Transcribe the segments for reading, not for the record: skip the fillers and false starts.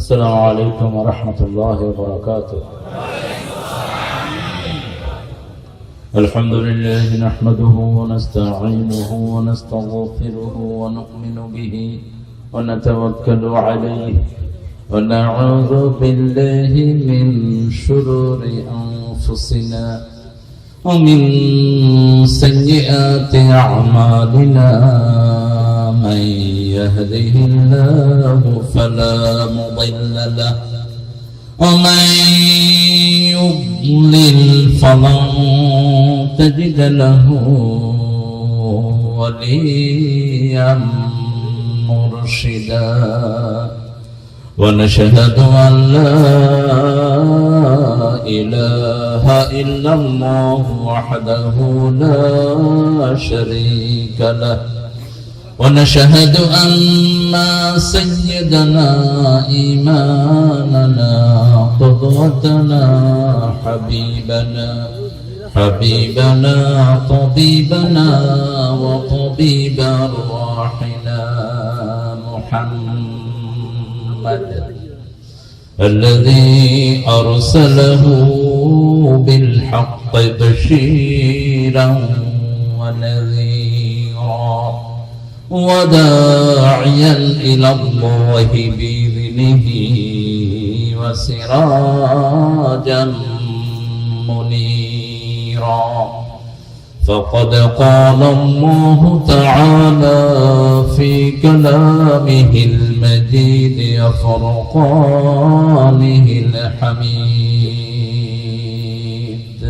السلام عليكم ورحمة الله وبركاته. الحمد لله نحمده ونستعينه ونستغفره ونؤمن به ونتوكل عليه ونعوذ بالله من شرور أنفسنا ومن سيئات أعمالنا. من يهده الله فلا مضل له ومن يضلل فلن تجد له وليا مرشدا. ونشهد أن لا إله إلا الله وحده لا شريك له. ونشهد أن سيدنا إمامنا قدوتنا حبيبنا طبيبنا وطبيب أرواحنا محمد الذي أرسله بالحق بشيرا ونذيرا وداعيا إلى الله بإذنه وسراجا منيرا. فقد قال الله تعالى في كلامه المجيد وفرقانه الحميد: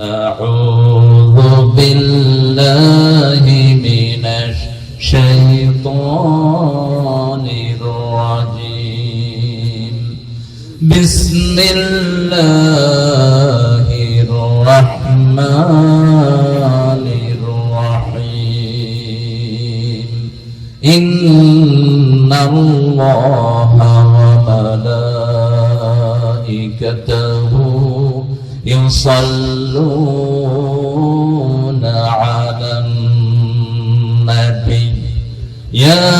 أعوذ بالله من الشيطان الرجيم. بسم الله الرحمن الرحيم. إن الله وملائكته يصلون على النبي يا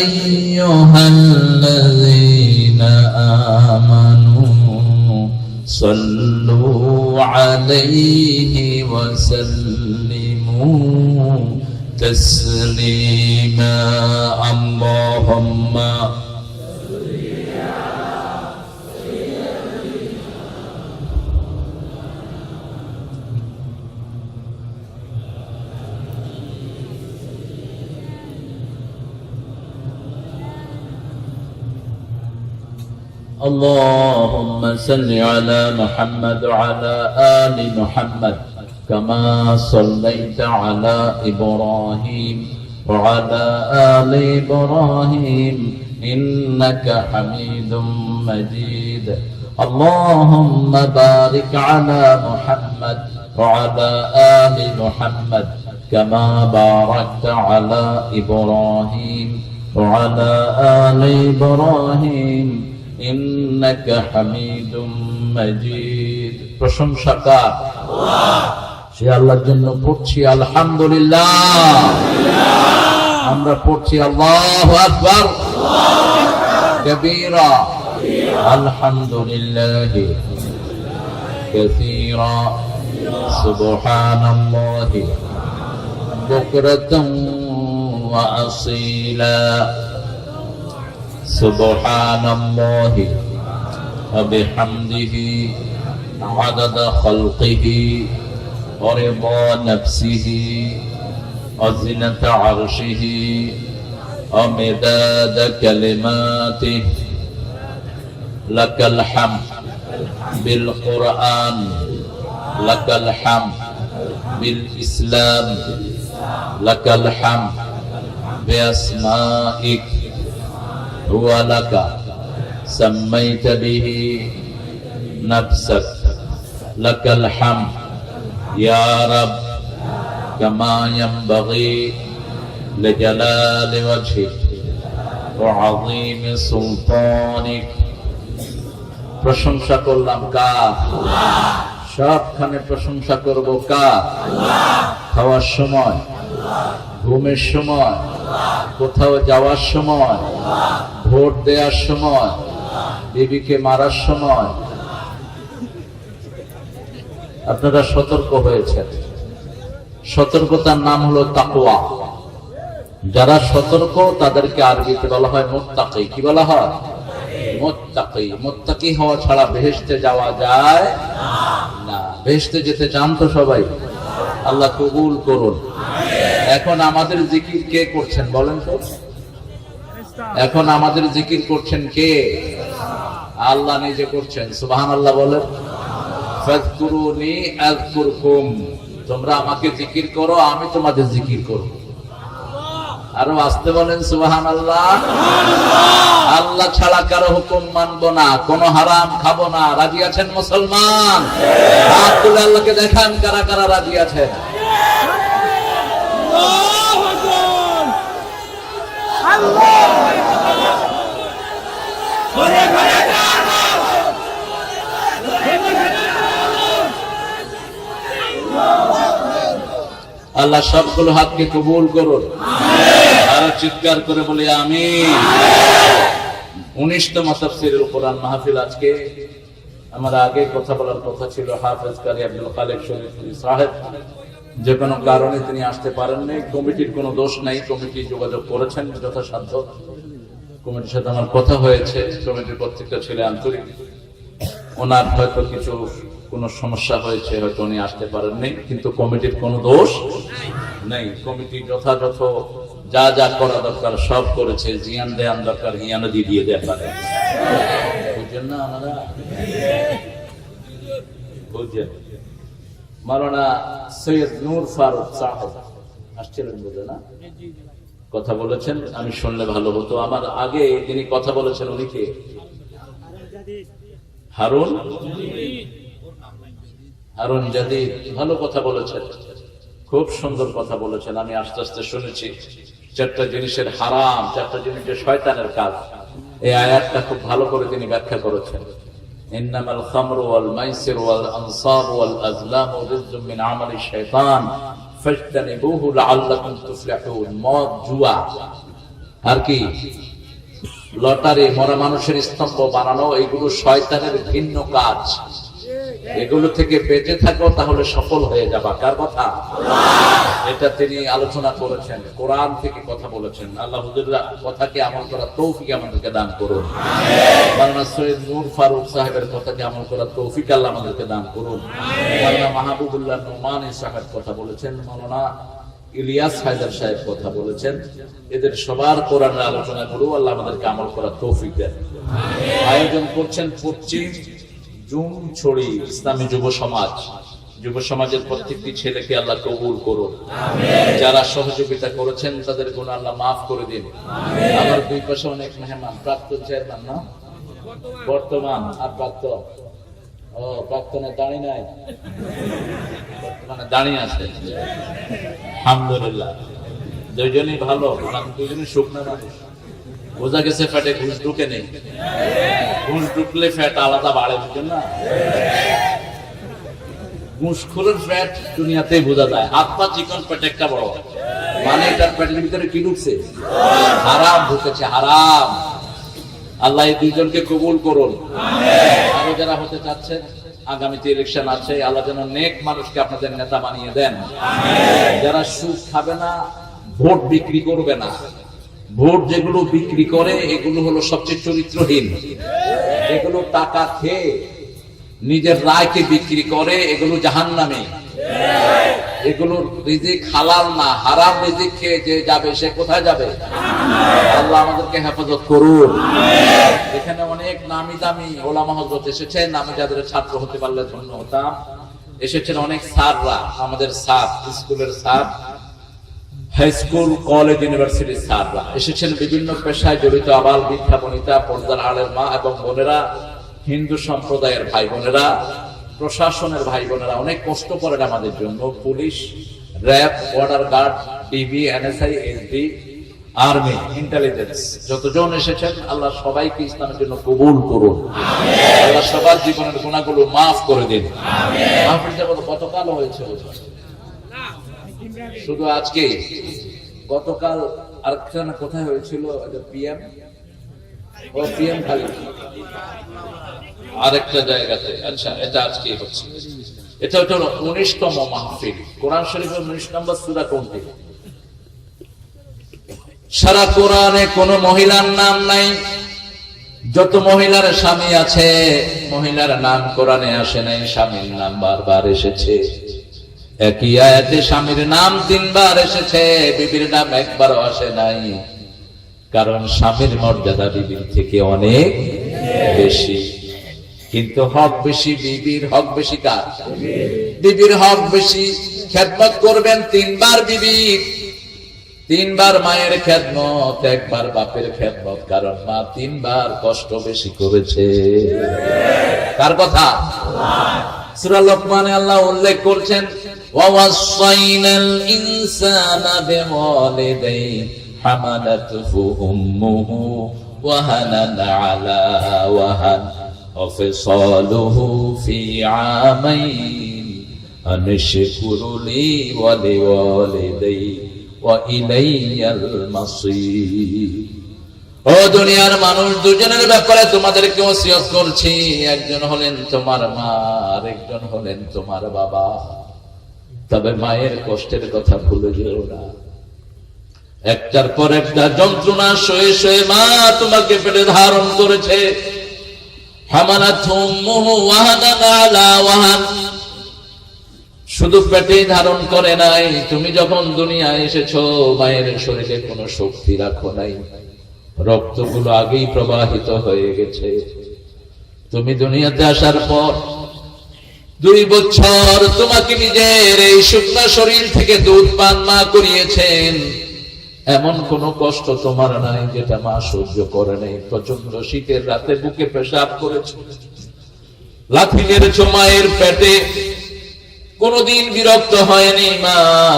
أيها الذين آمنوا صلوا عليه وسلموا تسليما. اللهم اللهم صل على محمد وعلى آل محمد كما صليت على إبراهيم وعلى آل إبراهيم إنك حميد مجيد. اللهم بارك على محمد وعلى آل محمد كما باركت على إبراهيم وعلى آل إبراهيم إنك حميد مجيد. প্রশংসা কার? আল্লাহ। সে আল্লাহর জন্য পড়ছি আলহামদুলিল্লাহ। আমরা পড়ছি আল্লাহু আকবার কবীরা আলহামদুলিল্লাহি কাসীরা সুবহানাল্লাহি বুকরাতান ওয়া আসীলা। সুবহানাল্লাহি ওয়া বিহামদিহি আদাদা খালকিহি ওয়া রিদা নাফসিহি ওয়া জিনাতা আরশিহি ওয়া মিদাদা কালিমাতিহি। লাকাল হামদ বিল কুরআন, লাকাল হামদ বিল ইসলাম, লাকাল হামদ বিআসমাইক হুয়া লাকা সাম্মাইতা বিহি নাফসাক। লাকাল হামদ ইয়া রাব কামা ইয়ানবাগি লিজালালি ওয়াজহিক ওয়া আযীমি সুলতানিক। প্রশংসা করলাম কার? আল্লাহ। সবখানে প্রশংসা করব কার? আল্লাহ। খাওয়ার সময়, ঘুমের সময়, কোথাও যাওয়ার সময়, ভোট দেওয়ার সময়, বিবিকে মারার সময় আপনারা সতর্ক হয়েছেন। সতর্কতার নাম হলো তাকওয়া। যারা সতর্ক তাদেরকে আরবিতে বলা হয় মুত্তাকি। কি বলা হয়? মুত্তাকি। মুত্তাকি হওয়া ছাড়া বেহেশতে যাওয়া যায় না। বেহেশতে যেতে চান তো সবাই? আল্লাহ কবুল করুন। এখন আমাদের জিকির কে করছেন বলেন তো? এখন আমাদের জিকির করছেন কে? আল্লাহ নিজে করছেন। সুবহানাল্লাহ বলেন। ফাযকুরুনি আযকুরকুম। তোমরা আমাকে জিকির করো, আমি তোমাদের জিকির করব। আরো আসতে বলেন সুবহানাল্লাহ। আল্লাহ ছাড়া কারো হুকুম মানবো না, কোনো হারাম খাবো না। রাজি আছেন মুসলমান? হাত তুলে আল্লাহকে দেখান কারা কারা রাজি আছেন। আল্লাহ সবগুলো হাতকে কবুল করুন। আর চিৎকার করে বলি আমিন। 19তম তাফসীরুল কোরআন মাহফিল আজকে। আমার আগে কথা বলার কথা ছিল হাফেজ কারি আব্দুল খালেক শরীফ সাহেব, যে কোনো কারণে তিনি আসতে পারেননি। কমিটির কোনো দোষ নাই, কমিটি যোগাযোগ করেছেন যথাসাধ্য। কমিটির সাথে আমার কথা হয়েছে, কমিটির প্রত্যেকটা ছেলে আন্তরিক। ওনার হয়তো কিছু কোনো সমস্যা হয়েছে, হয়তো উনি আসতে পারেননি, কিন্তু কমিটির কোনো দোষ নেই। কমিটি যথাযথ যা যা করা দরকার সব করেছে। জিয়ান দেয়ান দরকার হিয়ানো দিয়ে দেয়া পারে। বুঝছেন না? আমরা বুঝছেন। মাওলানা সৈয়দ নূর ফারুক সাহেব আসছিলেন বুঝে না, কথা বলেছেন। আমি শুনলে ভালো হতো। আমার আগে যিনি কথা বলেছেন উনি কে? হারুন জাদিদ। ভালো কথা বলেছেন, খুব সুন্দর কথা বলেছেন। আমি আস্তে আস্তে শুনেছি। 4টা জিনিসের হারাম, 4টা জিনিসের শয়তানের কাজ। এই আয়াতটা খুব ভালো করে তিনি ব্যাখ্যা করেছেন। ইন্নামাল খামরু ওয়াল মাইসির ওয়াল আনসাব ওয়াল আজলামু রিজকুম মিন আমালিশ শাইতান ফাজতানিবুহু লাআল্লাকুম তুফলিহুন। মদ, জুয়া, আর কি লটারি, মরা মানুষের স্তম্ভ বানানো, এগুলো শয়তানের ভিন্ন কাজ। এগুলো থেকে বেঁচে থাকো, তাহলে সফল হয়ে যাবা। কার কথা? এটা তিনি আলোচনা করেছেন, কোরআন থেকে কথা বলেছেন। আল্লাহ হুজুরের কথাকে আমল করার তৌফিক আমাদেরকে দান করুন। মাওলানা সৈয়দ নূর ফারুক সাহেবের কথাকে আমল করার তৌফিক আল্লাহ আমাদেরকে দান করুন। মাওলানা মাহবুবুল্লাহ নোমানী সাহেব কথা বলেছেন, মাওলানা ইলিয়াস হায়দার সাহেব কথা বলেছেন। এদের সবার কোরআনের আলোচনা করু, আল্লাহ আমাদেরকে আমল করার তৌফিক দেন। আয়োজন করছেন পশ্চিম জুমছড়ি ইসলামী যুব সমাজ। যুব সমাজের প্রত্যেকটি ছেলেকে আল্লাহ কবুল করুন। যারা সহযোগিতা করেছেন তাদের গুনাহ আল্লাহ মাফ করে দিন। আমার দুই পাশে অনেক মেহমান, প্রাক্তন চেয়ারম্যান না, বর্তমান আর প্রাক্তন। ও প্রাক্তনে দাঁড়িয়ে নাই, বর্তমানে দাঁড়িয়ে আছে। আলহামদুলিল্লাহ, দুইজনই ভালো, দুইজনই শুকনা মানুষ। বোঝা গেছে ফ্যাটে ঘুষ ঢুকে নেই। ঘুষ ঢুকলে ফ্যাট আলাদা বাড়ে, বুঝলেন না? ঘুষখোরের ফ্যাট দুনিয়াতেই বোঝা যায়। হাত পা চিকন, পেট একটা বড়, মানে এটার পেটের ভিতরে কি ঢুকছে? হারাম ঢুকেছে, হারাম। আল্লাহ এই দুইজনকে কবুল করুন। আরো যারা হতে চাচ্ছেন, আগামীতে ইলেকশন আছে, আল্লাহ যেন নেক মানুষকে আপনাদের নেতা বানিয়ে দেন। যারা সুদ খাবে না, ভোট বিক্রি করবে না। ভোট যেগুলো বিক্রি করে এগুলো হলো সবচেয়ে চরিত্রহীন। এগুলো টাকা খেয়ে নিজের রায়কে বিক্রি করে, এগুলো জাহান্নামী। এগুলোর রিজিক হালাল না, হারাম রিজিক খেয়ে যে যাবে সে কোথায় যাবে? আল্লাহ আমাদেরকে হেফাজত করুন। এখানে অনেক নামি দামি ওলামা হযরত এসেছেন, আমি যাদের ছাত্র হতে পারলে ধন্য হতাম। এসেছেন অনেক স্যাররা, আমাদের স্যার, স্কুলের স্যার, হাই স্কুল, কলেজ, ইউনিভার্সিটির স্যাররা এসেছেন। বিভিন্ন পেশায় জড়িত আবাল বৃদ্ধা বনিতা, পর্দার আড়ের মা এবং বোনেরা, হিন্দু সম্প্রদায়ের ভাই বোনেরা, প্রশাসনের ভাই বোনেরা অনেক কষ্ট করেন আমাদের জন্য। Police, RAB, border guard, DB, NSI, SD, army, intelligence, যতজন এসেছেন আল্লাহ সবাইকে ইসলামের জন্য কবুল করুন। আল্লাহ সবার জীবনের গুনাহগুলো মাফ করে দিন। মাহফিলটা গতকাল হয়েছে, শুধু আজকে? গতকাল আরেকখানে কোথায় হয়েছিল? পিএম ও পিএম খালি আরেকটা জায়গাতে। আচ্ছা, এটা আজকে হচ্ছে, এটা হচ্ছে 19তম মাহফিল। কোরআন শরীফের 19 নম্বর সূরা কোনটি? সারা কোরআনে কোন মহিলার নাম নাই। যত মহিলার স্বামী আছে, মহিলার নাম কোরআনে আসে নাই, স্বামীর নাম বারবার এসেছে। একই আয়াতে স্বামীর নাম 3 বার এসেছে, বিবির নাম একবারও আসে নাই। কারণ স্বামীর মর্যাদা বিবির থেকে অনেক বেশি। কিন্তু হক বেশি বিবির, হক বেশি কার? বিবির হক বেশি। খেদমত করবেন 3 বার বিবির, 3 বার মায়ের খেদমত, 1 বার বাপের খেদমত। কারণ মা 3 বার কষ্ট বেশি করেছে। কার কথা? সূরা লোকমানে আল্লাহ উল্লেখ করছেন, ওয়াসাইনাল ইনসানা বিওয়ালিদাইহি হামালাতুহু উম্মুহু ওয়াহানান আলা ওয়াহান ওয়াফিসালুহু ফি আমাইন আনশকুরু লি ওয়া লিওয়ালিদাইহি ওয়া ইলাইয়াল মাসীর। ও দুনিয়ার মানুষ, দুজনের ব্যাপারে তোমাদেরকে ওসিয়ত করছি। একজন হলেন তোমার মা, আর একজন হলেন তোমার বাবা। তবে মায়ের কষ্টের কথা ভুলে যেও না। একটার পর একটা যন্ত্রণা সয়ে সয়ে মা তোমাকে পেটে ধারণ করেছে। হামালাতহু উম্মুহু ওয়াহানান আলা ওয়াহান, শুধু পেটে ধারণ করে নাই, তুমি যখন দুনিয়ায় এসেছো মায়ের শরীরে কোনো শক্তি রাখো নাই, রক্তগুলো আগেই প্রবাহিত হয়ে গেছে। তুমি দুনিয়াতে আসার পর 2 বছর তোমাকে নিজের এই শুকনা শরীর থেকে দুধ পান মা করিয়েছেন। এমন কোন কষ্ট তোমার নাই যেটা মা সহ্য করে নাই। প্রচন্ড শীতের রাতে বুকে পেশাব করেছো, লাথি মেরেছো মায়ের পেটে, কোনদিন বিরক্ত হয়নি মা।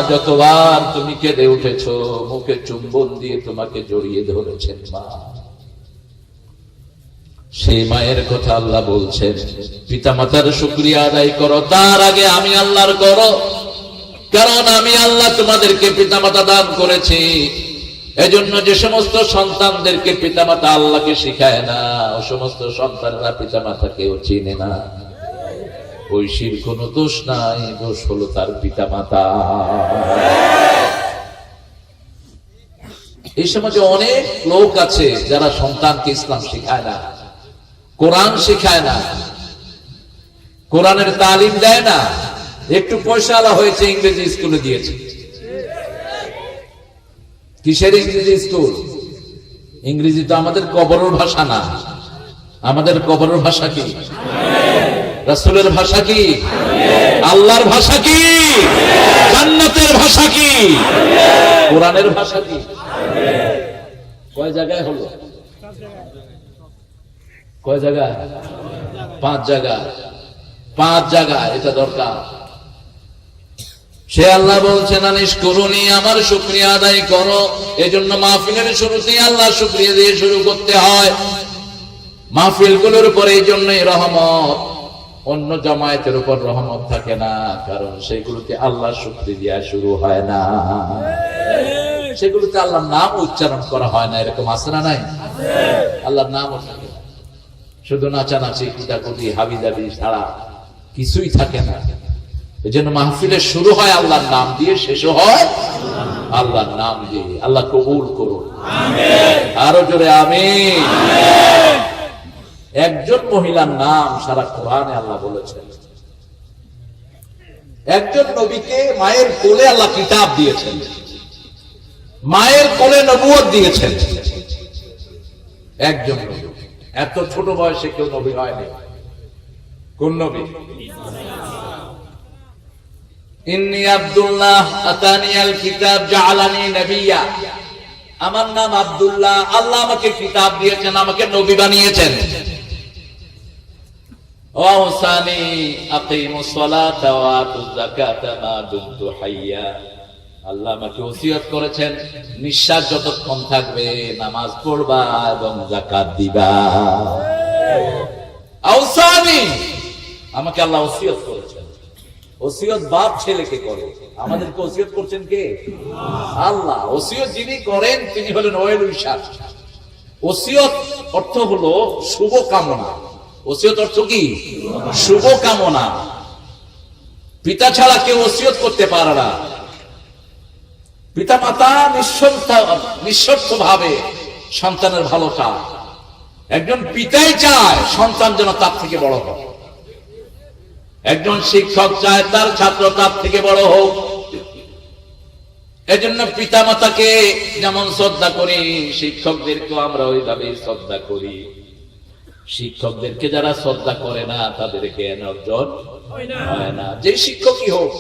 যতবার তুমি কেঁদে উঠেছো, মুখে চুম্বন দিয়ে তোমাকে জড়িয়ে ধরেছেন মা। সেই মায়ের কথা আল্লাহ বলছেন, পিতামাতার শুকরিয়া আদায় করো, তার আগে আমি আল্লাহর করো। কারণ আমি আল্লাহ তোমাদেরকে পিতামাতা দান করেছি। এজন্য যে সমস্ত সন্তানদেরকে পিতামাতা আল্লাহকে শিখায় না, ও সমস্ত সন্তানরা পিতামাতাকেও চিনে না। ঐশীর কোন দোষ নাই, দোষ হলো তার পিতামাতা। এই সমাজে অনেক লোক আছে যারা সন্তানকে ইসলাম শিখায় না, কোরআন শিখায় না, কোরআনের তালিম দেয় না। একটু পয়সা আলা হয়েছে, ইংরেজি স্কুলে দিয়েছে। কিসের ইংরেজি স্কুল? ইংরেজি তো আমাদের কবরের ভাষা না। আমাদের কবরের ভাষা কি? রাসূলের ভাষা কি? আল্লাহর ভাষা কি? জান্নাতের ভাষা কি? কোরআনের ভাষা কি? কয় জায়গায় হলো? কয় জায়গায়? 5 জায়গায়। 5 জায়গায় এটা দরকার। সে আল্লাহ বলছেন, আনিশকুরুনি, আমার শুকরিয়া আদায় করো। এজন্য মাহফিলের শুরুতেই আল্লাহ শুকরিয়া দিয়ে শুরু করতে হয়। মাহফিলগুলোর উপর এই জন্যই রহমত, অন্য জামায়াতের উপর রহমত থাকে না। কারণ সেগুলোতে আল্লাহ শুকরিয়া দিয়া শুরু হয় না, সেগুলোতে আল্লাহর নাম উচ্চারণ করা হয় না। এরকম আছে না নাই? আল্লাহর নামও থাকে না, শুধু নাচানাচি, কুটাকুটি, হাবিজাবি ছাড়া কিছুই থাকে না। এজন্য মাহফিলের শুরু হয় আল্লাহর নাম দিয়ে, শেষও হয় আল্লাহর নাম দিয়ে। আল্লাহ কবুল করুন, আরো জোরে আমিন। একজন মহিলার নাম সারা কোরআনে আল্লাহ বলেছেন। একজন নবীকে মায়ের কোলে আল্লাহ কিতাব দিয়েছেন, মায়ের কোলে নবুয়ত দিয়েছেন। একজন নবী, এত ছোট বয়সে কেউ নবী হয়নি। কোন নবী? ইন্নী আব্দুল্লাহ আতানিয়াল কিতাব জাআলানি নবিয়্যা, আমার নাম আব্দুল্লাহ, আল্লাহ আমাকে কিতাব দিয়েছেন, আমাকে নবী বানিয়েছেন। ওয়াসানি আকিমুস সালাতা ওয়া আতুজ যাকাতা মা দুমতু হাইয়া, আল্লাহ আমাকে ওসিয়ত করেছেন নিঃশ্বাস যতক্ষণ থাকবে নামাজ পড়বা এবং যাকাত দিবা। আওসানি, আমাকে আল্লাহ ওসিয়ত করেছেন। ওসিয়ত বাপ ছেলেকে করে, আমাদেরকে ওসিয়ত করছেন কে? আল্লাহ। ওসিয়ত যিনি করেন তিনি হলেন ওয়ালিউল শাহ। ওসিয়ত অর্থ হলো শুভ কামনা। ওসিয়ত অর্থ কি? শুভ কামনা। পিতা ছাড়া কেউ ওসিয়ত করতে পারে না। পিতা মাতা নিঃস্বার্থ ভাবে সন্তানের ভালো চায়। একজন পিতাই চায় সন্তান যেন তার থেকে বড় হোক। একজন শিক্ষক চায় তার ছাত্র তার থেকে বড় হোক। এজন্য পিতা মাতাকে যেমন শ্রদ্ধা করি, শিক্ষকদেরকেও আমরা ওইভাবে শ্রদ্ধা করি। শিক্ষকদেরকে যারা শ্রদ্ধা করে না তাদের জ্ঞান অর্জন হয় না। যে শিক্ষকই হোক,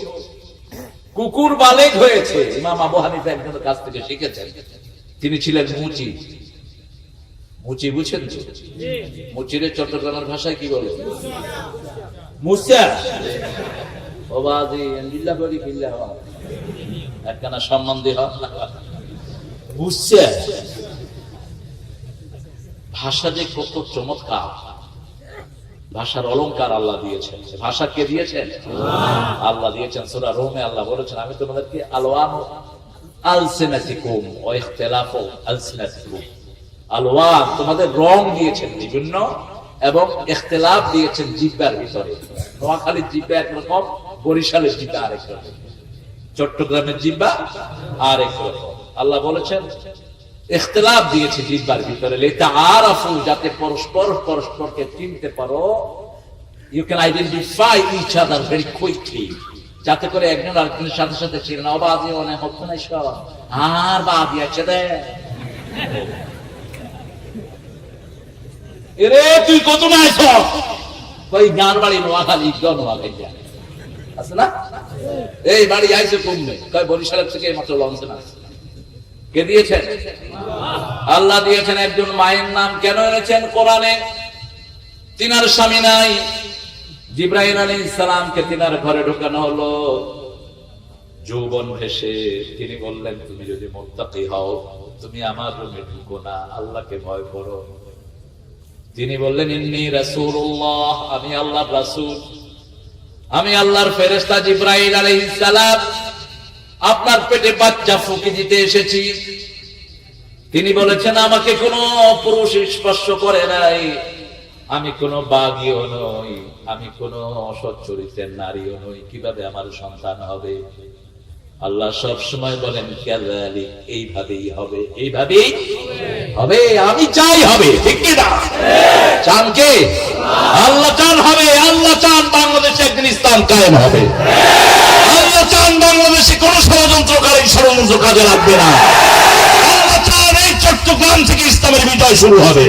কুকুর বালেগ হয়েছে। ইমাম আবু হানিফা একজনের কাছ থেকে শিখেছেন। তিনি ছিলেন মুচি। মুচি বুঝছেন তো? মুচিরে চট্টগ্রামের ভাষায় কি বলে? মুসা। ও বাজি বিল্লাহ করি বিল্লাহ একখানা সম্বন্ধে বুঝছে। ভাষা যে কত চমৎকার, ভাষার অলংকার আল্লাহ দিয়েছেন। ভাষা কে দিয়েছেন? আল্লাহ দিয়েছেন। সূরা রোমে আল্লাহ বলেছেন, আমি তোমাদেরকে আলওয়ান আলসিনাতিকুম ওয়া ইখতিলাফু আলসিনাতিকুম, আলওয়ান তোমাদের রং দিয়েছেন বিভিন্ন, এবং ইখতিলাফ দিয়েছেন জিহ্বার ভিতরে। নোয়াখালীর জিহ্বা একরকম, বরিশালের জিহ্বা আরেক রকম, চট্টগ্রামের জিহ্বা আরেক রকম। আল্লাহ বলেছেন ইখতিলাফ দিয়েছে জিহ্বার ভিতরে, লিতাআরাফু, যাতে পরস্পর পরস্পরকে চিনতে পারো। You can identify each other very quickly, যাতে করে একজন আরেকজনের সাথে সাথে চিনে না। বাদি অনেক হচ্ছে না সব, আর বাদি আছে রে, এরে তুই কত নাইছ কই গান বাড়ি নোয়াখালী নোয়াখালী আছে না? এই বাড়ি আইছে কমবে কয় বরিশালের থেকে মাত্র লঞ্চে না। কে দিয়েছেন? আল্লাহ দিয়েছেন। একজন মায়ের নাম কেন এনেছেন কোরআনে? তিনার স্বামী নাই। জিবরাইল আলাইহিস সালামকে তিনার ঘরে ঢোকানো হলো যৌবন ভেসে। তিনি বললেন, তুমি যদি মুত্তাকি হও তুমি আমার রুমে ঢুকো না, আল্লাহকে ভয় করো। তিনি বললেন, ইন্নী রাসূলুল্লাহ, আমি আল্লাহর রাসূল, আমি আল্লাহর ফেরেশতা জিবরাইল আলাইহিস সালাম, আপনার পেটে বাচ্চা ফুঁকি দিতে এসেছি। তিনি বলেছেন, আমাকে কোনো পুরুষ স্পর্শ করে নাই, আমি কোনো বাগীও নই, আমি কোনো অসৎ চরিত্রের নারীও নই, কিভাবে আমার সন্তান হবে? আল্লাহ সব সময় বলেন, কাযালিক, এইভাবেই হবে, এইভাবেই হবে, আমি চাই হবে। ঠিক কি না? চান কে? আল্লাহ চান হবে। আল্লাহ চান বাংলাদেশে একদিন ইসলাম কায়েম হবে। আল্লাহ চান বাংলাদেশে কোন ষড়যন্ত্রকারী ষড়যন্ত্র কাজে লাগবে না। আল্লাহ চান এই চট্টগ্রাম থেকে ইসলামের বিজয় শুরু হবে।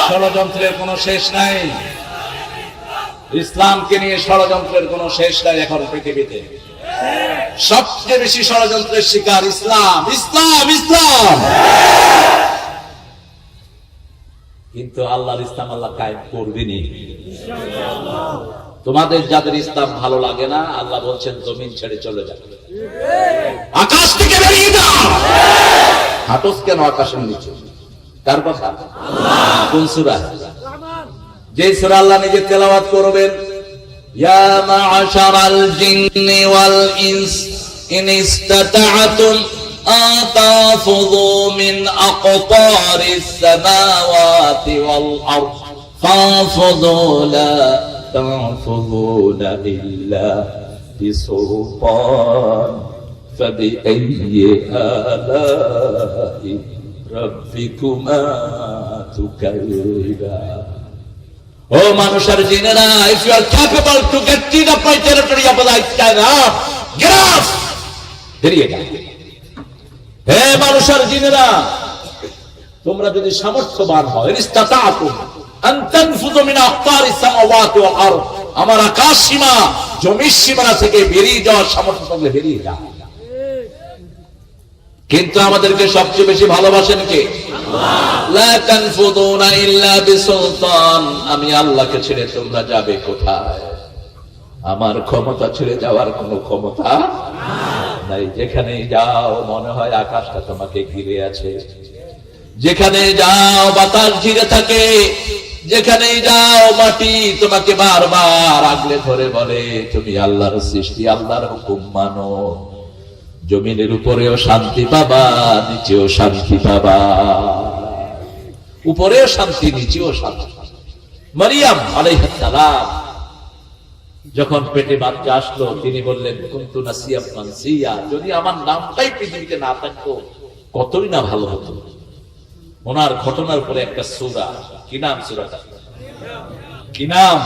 ষড়যন্ত্রের কোন শেষ নাই। ইসলামকে নিয়ে ষড়যন্ত্রের কোন শেষ নাই। এখন পৃথিবীতে সবচেয়ে বেশি ষড়যন্ত্রের শিকার ইসলাম, ইসলাম, ইসলাম। কিন্তু আল্লাহর ইসলাম আল্লাহ কায়েম করবেনই। তোমাদের যাদের ইসলাম ভালো লাগে না, আল্লাহ বলছেন জমিন ছেড়ে চলে যাবে, আকাশ থেকে বেরিয়ে যাও। হাঁটস কেন আকাশের নিচে? কার কথা? কোন সূরা? যে সূরা আল্লাহ নিজে তেলাওয়াত করবেন, ইয়া মা'শারাল জিন্নি ওয়াল ইনস ইন ইসতাতা'তুম আন তাফযু মিন আকতারিস সামাওয়াতি ওয়াল আরদ ফাফযু লা তাফযুনা ইল্লা বিসুলতান ফাবিআইয়ি আলা'i রাব্বিকুমা তুকাল্লিবান। ও মানুষের জিনেরা, if you are capable to get rid of my territory of life, get off, বেরিয়ে যাও। হে মানুষের জিনেরা, তোমরা যদি সামর্থ্যবান হও, ইস্তাতাতুম আন তানফুযু মিন আকতারিস সামাওয়াতি ওয়াল আরদ, আমার আকাশ সীমা জমির সীমানা থেকে বেরিয়ে যাওয়ার সামর্থ্য থাকলে বেরিয়ে যাও। কিন্তু আমাদেরকে সবচেয়ে বেশি ভালোবাসেন কে? লা তানফুদুনা ইল্লা বিসুলতান, আমি আল্লাহকে ছেড়ে তোমরা যাবে কোথায়? আমার ক্ষমতা ছেড়ে যাওয়ার কোনো ক্ষমতা নাই। যেখানে যাও মনে হয় আকাশটা তোমাকে ঘিরে আছে, যেখানে যাও বাতাস ঘিরে থাকে, যেখানেই যাও মাটি তোমাকে বারবার আগলে ধরে বলে তুমি আল্লাহর সৃষ্টি, আল্লাহর হুকুম মানো। জমিনের উপরেও শান্তি পাবা, নিচেও শান্তি পাবা, উপরেও শান্তি, নিচেও শান্তি। মারিয়াম আলাইহিস সালাম যখন পেটে বাচ্চা আসলো, তিনি বললেন কুনতু নাসিয়াম মানসিয়া, যদি আমার নামটাই পৃথিবীতে না থাকতো কতই না ভালো হতো। ওনার ঘটনার উপরে একটা সূরা, কি নাম সূরাটা? কি নাম?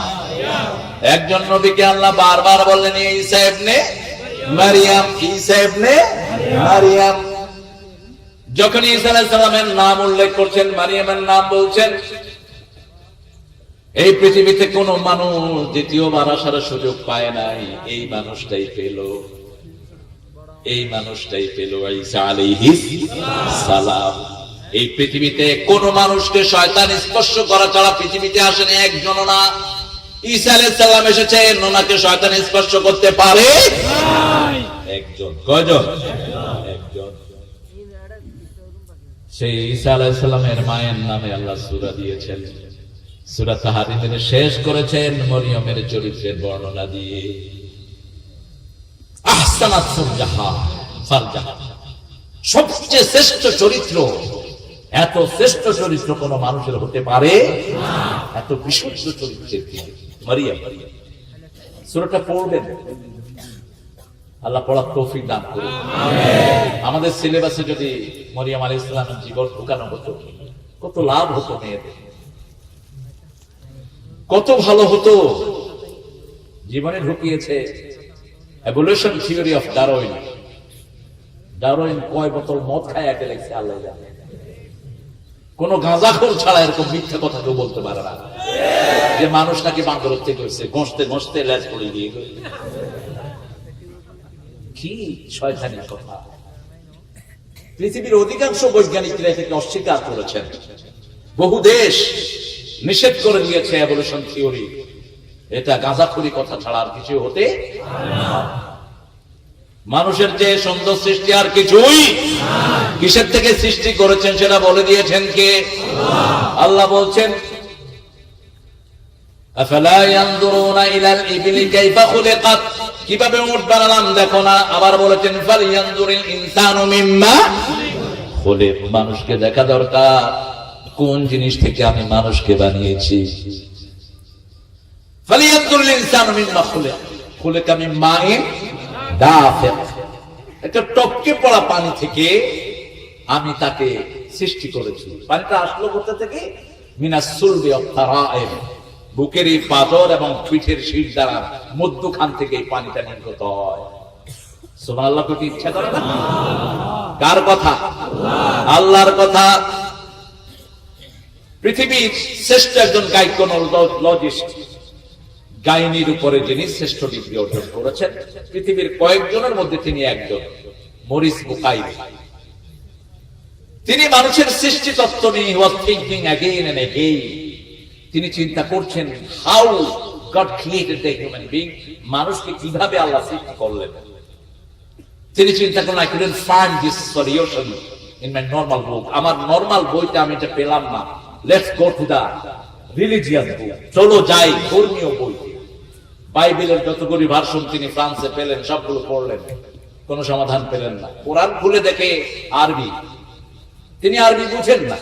একজন নবীকে আল্লাহ বারবার বললেন ঈসা ইবনে মারিয়াম, ঈসা ইবনে মারিয়াম। যখন ঈসা আলাইহিস সালামের নাম উল্লেখ করছেন, মারিয়ামের নাম বলছেন, এই পৃথিবীতে কোন মানুষ দ্বিতীয়বার আসার সুযোগ পায় নাই, এই মানুষটাই পেল, এই মানুষটাই পেল ঈসা আলাইহিস সালাম। এই পৃথিবীতে কোন মানুষকে শয়তান স্পর্শ করা ছাড়া পৃথিবীতে আসেনি একজনও না। ঈসা আলাইহিস সালাম এসেছেন, ওনাকে শয়তান স্পর্শ করতে পারে একজন। কয়জন? একজন। সেই ঈসা আলাইহিস সালামের মায়ের নামে আল্লাহ সূরা দিয়েছেন। সূরা তাহরিমের শেষ করেছেন মরিয়মের চরিত্রের বর্ণনা দিয়ে। আহসানাত ফারজাহা, সবচেয়ে শ্রেষ্ঠ চরিত্র। এত শ্রেষ্ঠ চরিত্র কোন মানুষের হতে পারে? এত বিশুদ্ধ চরিত্রের মারিয়াম। সূরাটা পড়বেন, আল্লাহ পড়ার তৌফিক দান করুন। আমাদের সিলেবাসে যদি মরিয়ম আলাইহিস সালামের জীবন ঢুকানো হতো, কত লাভ হতো মেয়েদের, কত ভালো হতো। জীবনে ঢুকিয়েছে evolution theory of Darwin. Darwin কয় বোতল মদ খায় একে লেগেছে আল্লাহ জানে। কোন গাঁজাখোর ছাড়া এরকম মিথ্যা কথা কেউ বলতে পারে না যে মানুষ নাকি বান্দর হত্যা করেছে, ঘষতে ঘষতে লেজ পড়ে দিয়ে। কি শয়তানি কথা! পৃথিবীর অধিকাংশ বৈজ্ঞানিকরা এটাকে অস্বীকার করেছেন। বহু দেশ নিষেধ করে দিয়েছে এভলিউশন থিওরি। এটা গাঁজাখুরি কথা ছাড়া আর কিছু হতে মানুষের যে সুন্দর সৃষ্টি আর কিছুই। কিসের থেকে সৃষ্টি করেছেন সেটা বলে দিয়েছেন কে? আল্লাহ বলছেন আফালা ইয়ানজুরুনা ইলাল ইবলি কাইফা খুলিকাত, কিভাবে উট বানালাম দেখো না। আবার বলেছেন ফালইয়ানজুরিল ইনসানু মিম্মা খুলিক, মানুষকে দেখা দরকার কোন জিনিস থেকে আমি মানুষকে বানিয়েছি। ফালইয়ানজুরিল ইনসানু মিম্মা খুলিক, খুলিকা মিন মাইন দাফিক, একটা টপকে পড়া পানি থেকে আমি তাকে সৃষ্টি করেছি। পানিটা আসলো কোথা থেকে? মিনাস সুলবি ওয়াত তারাইব, বুকের এই পাঁজর এবং পিঠের শীষ দ্বারা মধ্যখান থেকে এই পানিটা নির্গত হয়। সুবহানাল্লাহ। কি ইচ্ছা করে না? কার কথা? আল্লাহর কথা। পৃথিবীর শ্রেষ্ঠ একজন গাইনোকোলজিস্ট, গাইনির উপরে যিনি শ্রেষ্ঠ ডিগ্রি অর্জন করেছেন, পৃথিবীর কয়েকজনের মধ্যে তিনি একজন, মরিস বুকাইল। তিনি মানুষের সৃষ্টি তত্ত্ব নিয়ে was thinking again and again. তিনি চিন্তা করছেন how God created the human being, মানুষকে কিভাবে আল্লাহ সৃষ্টি করলেন। তিনি চিন্তা করলেন I couldn't find this solution in my normal book, আমার নরমাল বইতে আমি এটা পেলাম না। Let's go to the religious book, চলো যাই ধর্মীয় বই। বাইবেলের যতগুলি ভার্সন তিনি ফ্রান্সে পেলেন সবগুলো পড়লেন, কোনো সমাধান পেলেন না। কোরআন খুলে দেখে আরবি, তিনি আরবি বুঝেন না।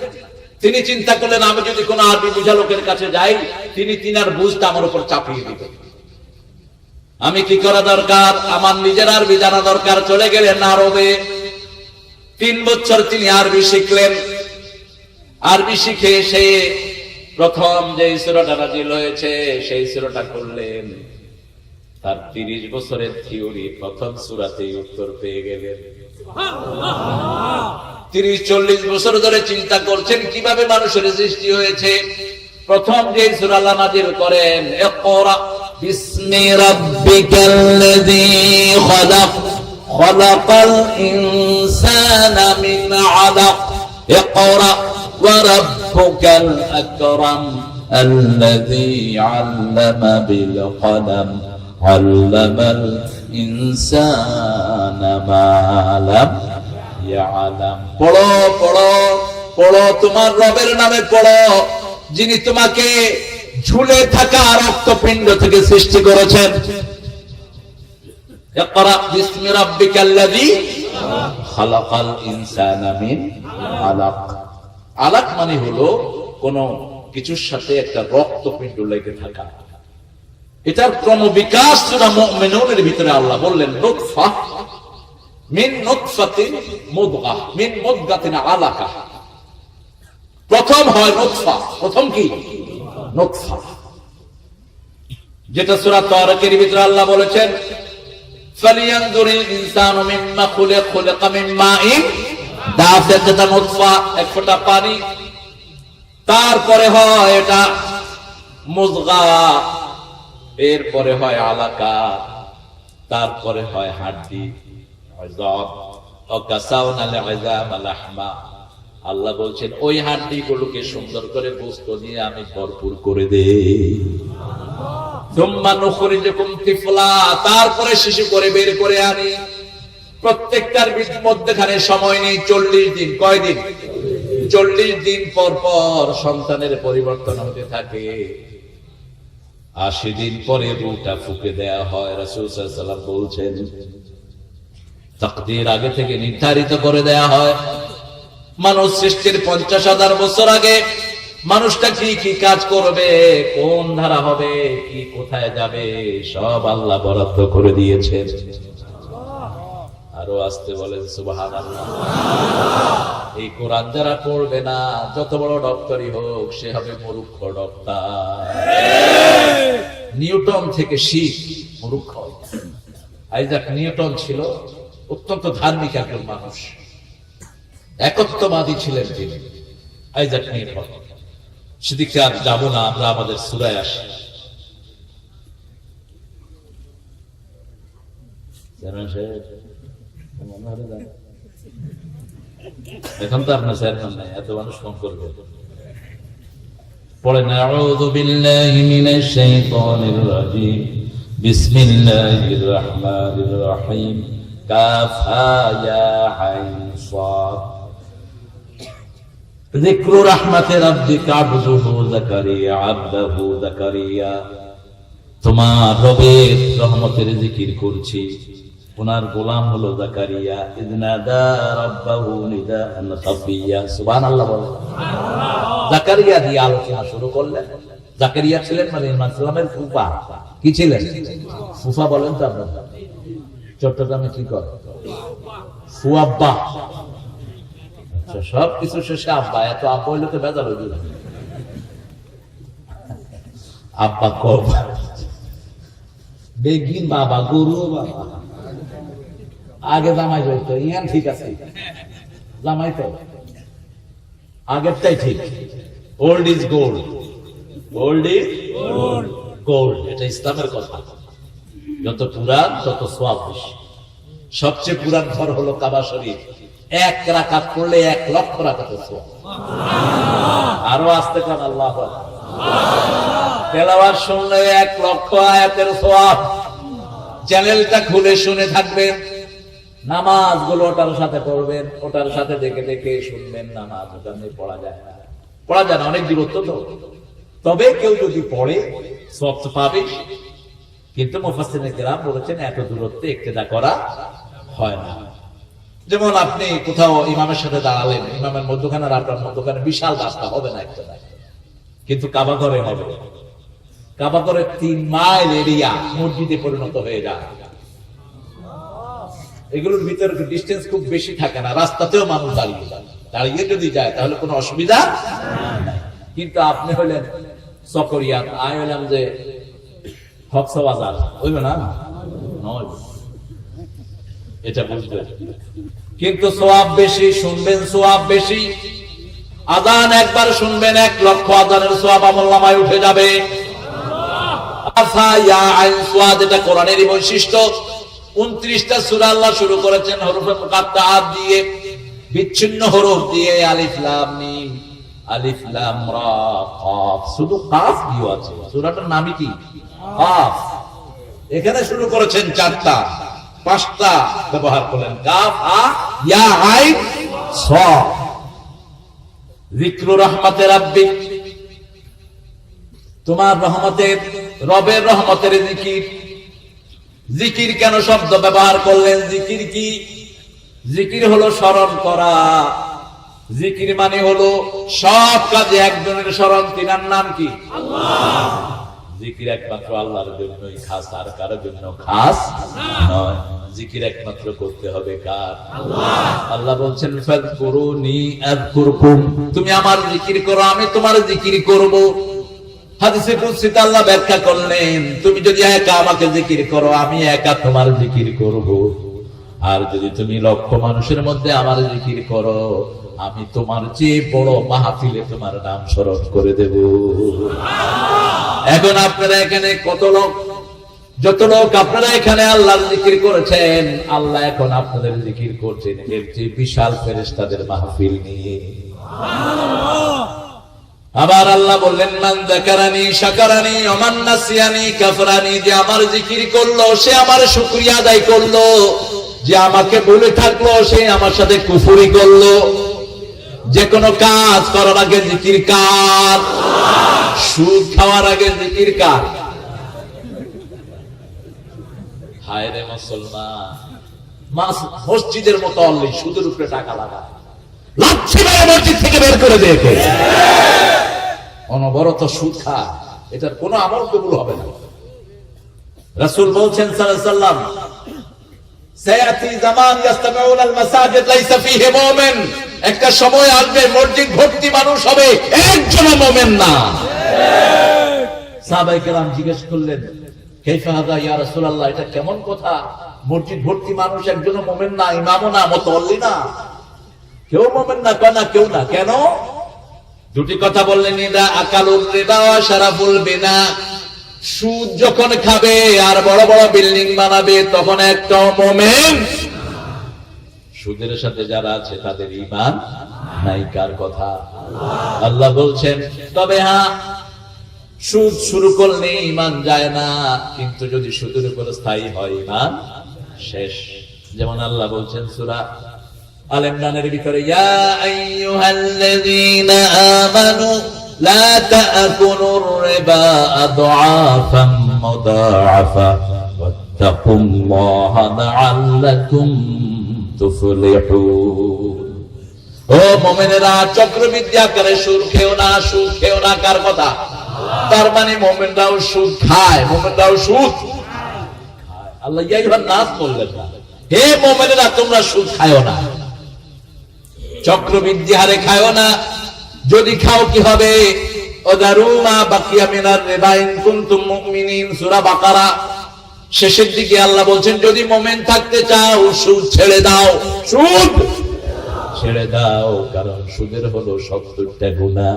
তিনি চিন্তা করলেন আমি যদি কোনো আরবি বুঝা লোকের কাছে যাই, তিনি তিনার বুঝটা আমার উপর চাপিয়ে দিবেন। আমি কি করা দরকার? আমার নিজের আরবি জানা দরকার। চলে গেলেন আরবে। 3 বছর তিনি আরবি শিখলেন। আরবি শিখে সে প্রথম যে সূরাটা নাযিল হয়েছে সেই সূরাটা করলেন। তার 30 বছরের থিওরি প্রথম সূরাতেই উত্তর পেয়ে গেলেন। 30-40 বছর ধরে চিন্তা করছেন কিভাবে মানুষের সৃষ্টি হয়েছে। প্রথম যে সূরা আল্লাহ নাযিল করেন, ইকরা বিসমি রাব্বিকাল্লাযী খালাক খালাকাল ইনসানা মিন আলাক ইকরা ওয়া রাব্বুকাল আকরাম আল্লাযী আল্লামা বিল কলম আল্লামাল ইনসানা মা লাম ইয়ালাম। পড়ো পড়ো পড়ো, তোমার রবের নামে পড়ো। যিনি তোমাকে ঝুলে থাকা রক্তপিণ্ড থেকে সৃষ্টি করেছেন। ইকরা বিসমি রাব্বিকাল্লাযী খালাকাল ইনসানা মিন আলাক। আলাক মানে হলো কোন কিছুর সাথে একটা রক্তপিণ্ড লেগে থাকা। এটার ক্রমবিকাশ সূরা মুমিনুনের ভিতরে আল্লাহ বললেন নুতফা মিন নুতফাতিন মুদগা মিন মুদগাতিন আলাকা। প্রথম হয় নুতফা। প্রথম কি? নুতফা, যেটা সূরা তারিকের ভিতরে আল্লাহ বলেছেন ফালিয়ানজুরিল ইনসানু মিম্মা খুলিকা মিন মাইন দাফিক। যেটা নুতফা, এক ফোঁটা পানি, তারপরে হয় এটা মুদগা, এরপরে হয় আলাকা, তারপরে হয় হাড্ডি ইযাম ওয়া কাসাউনাল ইযাম লাহমা। আল্লাহ বলছেন ওই হাড্ডি গুলোকে সুন্দর করে গোশত দিয়ে আমি ভরপুর করে দেই। সুম্মা নুখরিজুকুম তিফলা, তারপরে শিশু করে বের করে আনি। প্রত্যেকটার মধ্যখানে সময় নেই 40 দিন। কয় দিন? 40 দিন পর পর সন্তানের পরিবর্তন হতে থাকে। 80 দিন পরে রূহটা ফুঁকে দেয়া হয়। রাসূল সাল্লাল্লাহু আলাইহি ওয়াসাল্লাম বলছেন তাকদীর আগে থেকে নির্ধারিত করে দেয়া হয়। মানুষ সৃষ্টির 50,000 বছর আগে মানুষটা কি কি কাজ করবে, কোন ধারা হবে, কি কোথায় যাবে, সব আল্লাহ বরাদ্দ করে দিয়েছেন। আরো আসতে বলেন সুবহানাল্লাহ। এই কোরআন যারা পড়বে না, যত বড় ডক্টরই হোক, সে হবে মূর্খ ডক্টর। নিউটন থেকে শিখ মূর্খ। আইজাক নিউটন ছিল অত্যন্ত ধার্মিক একজন মানুষ, একত্ববাদী ছিলেন তিনি। Isaac Newton. সেদিকে আর যাবো না, আমরা আমাদের সূরায় আসি। এখন তো আপনার চেয়ারম্যান নাই, এত মানুষ ফোন করবে। পড়েন আউযু বিল্লাহি মিনাশ শাইতানির রাজীম বিসমিল্লাহির রহমানির রহিম কাফ হা ইয়া আইন সাদ। যিকরু রাহমাতি রাব্বিকা আবদুহু যাকারিয়া আবদাহু যাকারিয়া। তোমার রবের রহমতের জিকির করছি, ওনার গোলাম হলো যাকারিয়া। ইযনাদা রাব্বাহু নিদাআন খাফিয়া। সুবহানাল্লাহ বলেন। যাকারিয়া দিয়ে আলোচনা শুরু করলেন। যাকারিয়া ছিলেন মানে ইমাম সালামের ফুফা। কি ছিলেন? ফুফা বলেন তো আপনারা চট্টগ্রামে কি করে? ফুয়াব্বা। আচ্ছা, সব কিছু শেষে আব্বা। এত আব্বা হইলে তো বেজাল হইল। আব্বা কব বেগিন বাবা, গরু বাবা। আগে জামাই বলতো ইয়ান ঠিক আছে, জামাই তো আগেরটাই ঠিক। Old is gold, old is gold. এটা ইসলামের কথা। যত পুরান তত সওয়াব বেশি। সবচেয়ে পুরান ঘর হলো কাবা শরীফ। 1 রাকাত পড়লে 1 লক্ষ রাকাতের সওয়াব। আরো আসতে কান আল্লাহু আকবার। তেলাওয়াত শুনলে 1 লক্ষ আয়াতের সওয়াব। চ্যানেলটা খুলে শুনে থাকবেন, নামাজগুলো ওটার সাথে পড়বেন, ওটার সাথে দেখে দেখে শুনবেন। নামাজ ওটা নিয়ে পড়া যায় না, পড়া যায় না, অনেক দূরত্ব তো। তবে কেউ যদি পড়ে সওয়াব তো পাবে। কিন্তু মুফাসসিরিনে কেরাম বলেছেন এত দূরত্বে ইক্তেদা করা হয় না। যেমন আপনি কোথাও ইমামের সাথে দাঁড়ালেন, ইমামের মধ্যখানে আর আপনার মধ্যখানে বিশাল রাস্তা হবে না ইক্তেদা, কিন্তু কাবা ঘরে হবে। কাবা ঘরে 3 মাইল এরিয়া মসজিদে পরিণত হয়ে যায়। এগুলোর ভিতরে ডিস্টেন্স খুব বেশি থাকে না, রাস্তাতেও মানুষ দাঁড়িয়ে যায়। দাঁড়িয়ে যদি যায় তাহলে কোনো অসুবিধা নাই। কিন্তু আপনি হলেন চকরিয়া, আই হলাম যে হকসা বাজার, হইবে না? এটা বুঝবেন। কিন্তু সওয়াব বেশি, শুনবেন সওয়াব বেশি। আযান একবার শুনবেন 1 লক্ষ আযানের সওয়াব আমলনামায় উঠে যাবে। ইয়া আইন সাদ, এটা কোরআনেরই বৈশিষ্ট্য। 29টা সূরা আল্লাহ শুরু করেছেন হরফে মুকাত্তাআত দিয়ে, বিচ্ছিন্ন হরফ দিয়ে। আলিফ লাম মিম, আলিফ লাম রা কাফ। শুধু কাফ দিয়ে আছে। সূরাটার নামই কি? কাফ। এখানে শুরু করেছেন 4টা, 5টা ব্যবহার করলেন। কাফ হা ইয়া আইন সাদ। যিকরু রাহমাতি রাব্বিক তোমার রহমতের, রবের রহমতের জিকির। জিকির কেন শব্দ ব্যবহার করলেন? জিকির কি? জিকির হলো স্মরণ করা। জিকির মানে হলো সব কাজে একজনের স্মরণ। তিনার নাম কি? আল্লাহ। জিকির একমাত্র আল্লাহর জন্যই খাস, আর কারো জন্য খাস নয়। জিকির একমাত্র করতে হবে কার? আল্লাহ। আল্লাহ বলছেন ফাযকুরুনি আযকুরকুম, তুমি আমার জিকির করো, আমি তোমার জিকির করব। হাদিসে কুদসিতে আল্লাহ ব্যাখ্যা করলেন, তুমি যদি একা আমাকে জিকির করো, আমি একা তোমার জিকির করব। আর যদি তুমি লক্ষ মানুষের মধ্যে আমার জিকির করো, আমি তোমার চেয়ে বড় মাহফিলে তোমার নাম স্মরণ করে দেব। এখন আপনারা এখানে কত লোক, যত লোক আপনারা এখানে আল্লাহর জিকির করেছেন, আল্লাহ এখন আপনাদের জিকির করছেন এর চেয়ে বিশাল ফেরেশতাদের মাহফিল নিয়ে। আবার আল্লাহ বললেন মান যাকারানি শাকারানি ওয়া মান নাসিয়ানি কাফরানি, যে আমার জিকির করলো সে আমার শুকরিয়া আদায় করলো, যে আমাকে ভুলে থাকলো সে আমার সাথে কুফরি করলো। যে কোনো কাজ করার আগে জিকির কার? সুদ খাওয়ার আগে জিকির কার? হায় রে মুসলমান, মসজিদের মতো অনলি সুদের উপরে টাকা লাগা, লাচ্ছি মেরে মসজিদ থেকে বের করে দিয়েছে, অনবরত সুদ খায়, এটার কোনো আমল কবুল হবে না। রাসূল বলছেন সাল্লাল্লাহু আলাইহি ওয়াসাল্লাম, সায়াতি জামান ইস্তামিউনা আল মাসাজিদ লাইসা ফীহি মুমিন, একটা সময় আসবে মসজিদ ভর্তি মানুষ হবে, একজনও মুমিন না। সাহাবায়ে কেরাম জিজ্ঞেস করলেন কাইফা হাযা ইয়া রাসূলুল্লাহ, এটা কেমন কথা? মসজিদ ভর্তি মানুষ, একজনও মুমিন না, ইমামও না, মুতাওয়াল্লি না, কেউ মুমিন না। কেন কেউ না? কেন? দুটি কথা বললেন, ইদা আকালুর রিবা ওয়া শারাফুল বিনা, সুদ যখন খাবে আর বড় বড় বিল্ডিং বানাবে তখন একটা মুমিন। সুদের সাথে যারা আছে তাদের ঈমান নাই। কার কথা? আল্লাহ বলছেন তবে হ্যাঁ, সুদ শুরু করলে ঈমান যায় না, কিন্তু যদি সুদের উপর স্থায়ী হয় ঈমান শেষ। যেমন আল্লাহ বলছেন সূরা আল ইমরানের ভিতরে, ইয়া আইয়ুহাল্লাযীনা আমানু লা তা'কুলুর রিবা আদআফাম মুদাআফা ওয়াত্তাকুল্লাহা লাআল্লাকুম তুফলিহুন। ও মুমিনেরা, চক্রবৃদ্ধি আকারে সুদ খেও না, সুদ খেও না। কার কথা? তার মানে মুমিনরাও সুদ খায়, মুমিনরাও সুদ খায়। আল্লাহ ইয়া আইয়ুহান নাস বললেন না, হে মুমিনেরা তোমরা সুদ খায়ও না, চক্রবৃদ্ধি হারে খায়ও না। যদি খাও কি হবে? ওদারু মা বাকিয়া মিনার রিবা ইন কুনতুম মুমিনিন, সূরা বাকারা শেষের দিকে আল্লাহ বলছেন, যদি মুমিন থাকতে চাও সুদ ছেড়ে দাও, সুদ ছেড়ে দাও। কারণ সুদের হলো 70টা গুনাহ।